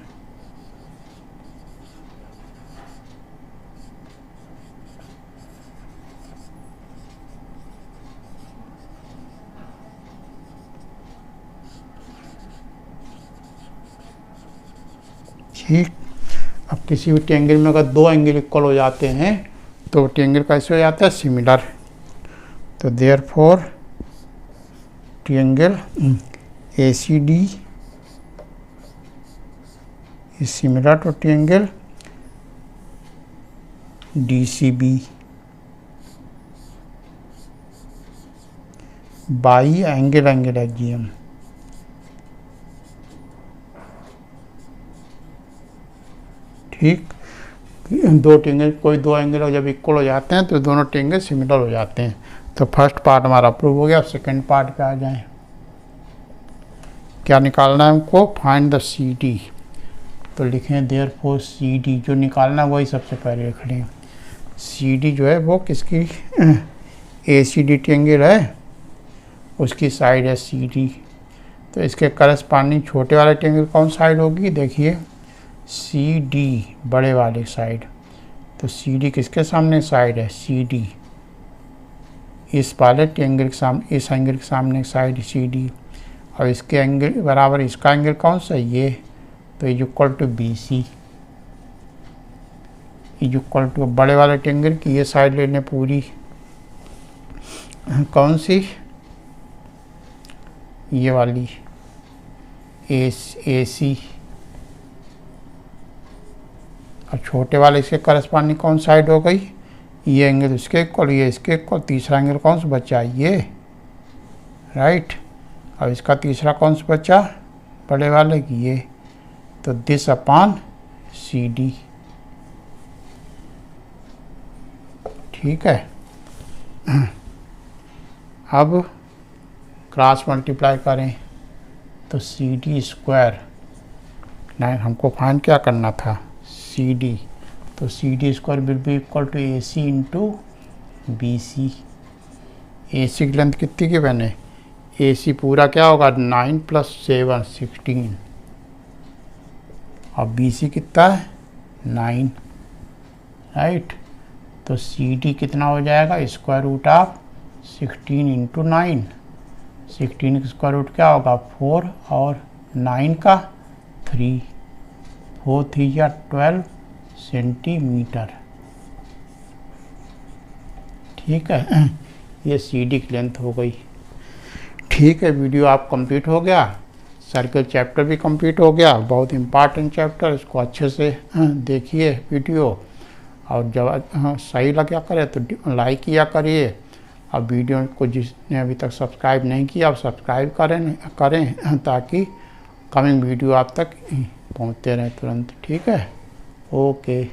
ठीक, अब किसी भी ट्रायंगल में अगर दो एंगल इक्वल हो जाते हैं तो ट्रायंगल कैसे हो जाता है, सिमिलर। तो therefore triangle A C D is similar to triangle DCB by angle axiom। ठीक, दो ट्रायंगल, कोई दो एंगल जब इक्वल हो जाते हैं तो दोनों ट्रायंगल सिमिलर हो जाते हैं। तो फर्स्ट पार्ट हमारा प्रूव हो गया। अब सेकेंड पार्ट पे आ जाएं। क्या निकालना है हमको, फाइंड द सी डी। तो लिखें देयरफॉर सी डी, जो निकालना है वही सबसे पहले लिख लें। सी डी जो है वो किसकी, ए सी डी ट्रायंगल है, उसकी साइड है सी डी। तो इसके करस्पॉन्डिंग छोटे वाले ट्रायंगल कौन साइड होगी, देखिए सी डी बड़े वाले साइड। तो सी डी किसके सामने साइड है, सी डी इस वाले ट्रायंगल के सामने, इस एंगल के सामने साइड सी डी, और इसके एंगल बराबर इसका एंगल कौन सा है, ये। तो is equal to B C, is equal to बड़े वाले ट्रायंगल की ये साइड लेने पूरी, कौन सी, ये वाली ए सी, और छोटे वाले इसके करस्पॉन्डिंग कौन साइड हो गई, ये एंगल इसके इक्वल, ये इसके इक्वल। तीसरा एंगल कौन सा बचा, ये, राइट। अब इसका तीसरा कौन सा बचा, बड़े वाले की, ये। तो दिस अपॉन सी डी। ठीक है, अब क्रॉस मल्टीप्लाई करें तो सी डी स्क्वायर, नहीं हमको फाइंड क्या करना था, सी डी। तो C D square will be equal to A C into B C. A C की लेंथ कितनी की मैंने, ए सी पूरा क्या होगा, 9 + 7 16, और बी सी कितना है, 9, राइट। तो सी डी कितना हो जाएगा, स्क्वायर रूट ऑफ 16 इंटू 9। 16 का स्क्वायर रूट क्या होगा, 4, और 9 का 3, 4 3 या 12 सेंटीमीटर। ठीक है, ये सी डी की लेंथ हो गई। ठीक है, वीडियो आप कंप्लीट हो गया, सर्कल चैप्टर भी कंप्लीट हो गया। बहुत इम्पॉर्टेंट चैप्टर, इसको अच्छे से देखिए वीडियो, और जब सही लगा करे तो लाइक किया करिए। और वीडियो को जिसने अभी तक सब्सक्राइब नहीं किया आप सब्सक्राइब करें ताकि कमिंग वीडियो आप तक पहुंचते रहें तुरंत। ठीक है, ओके।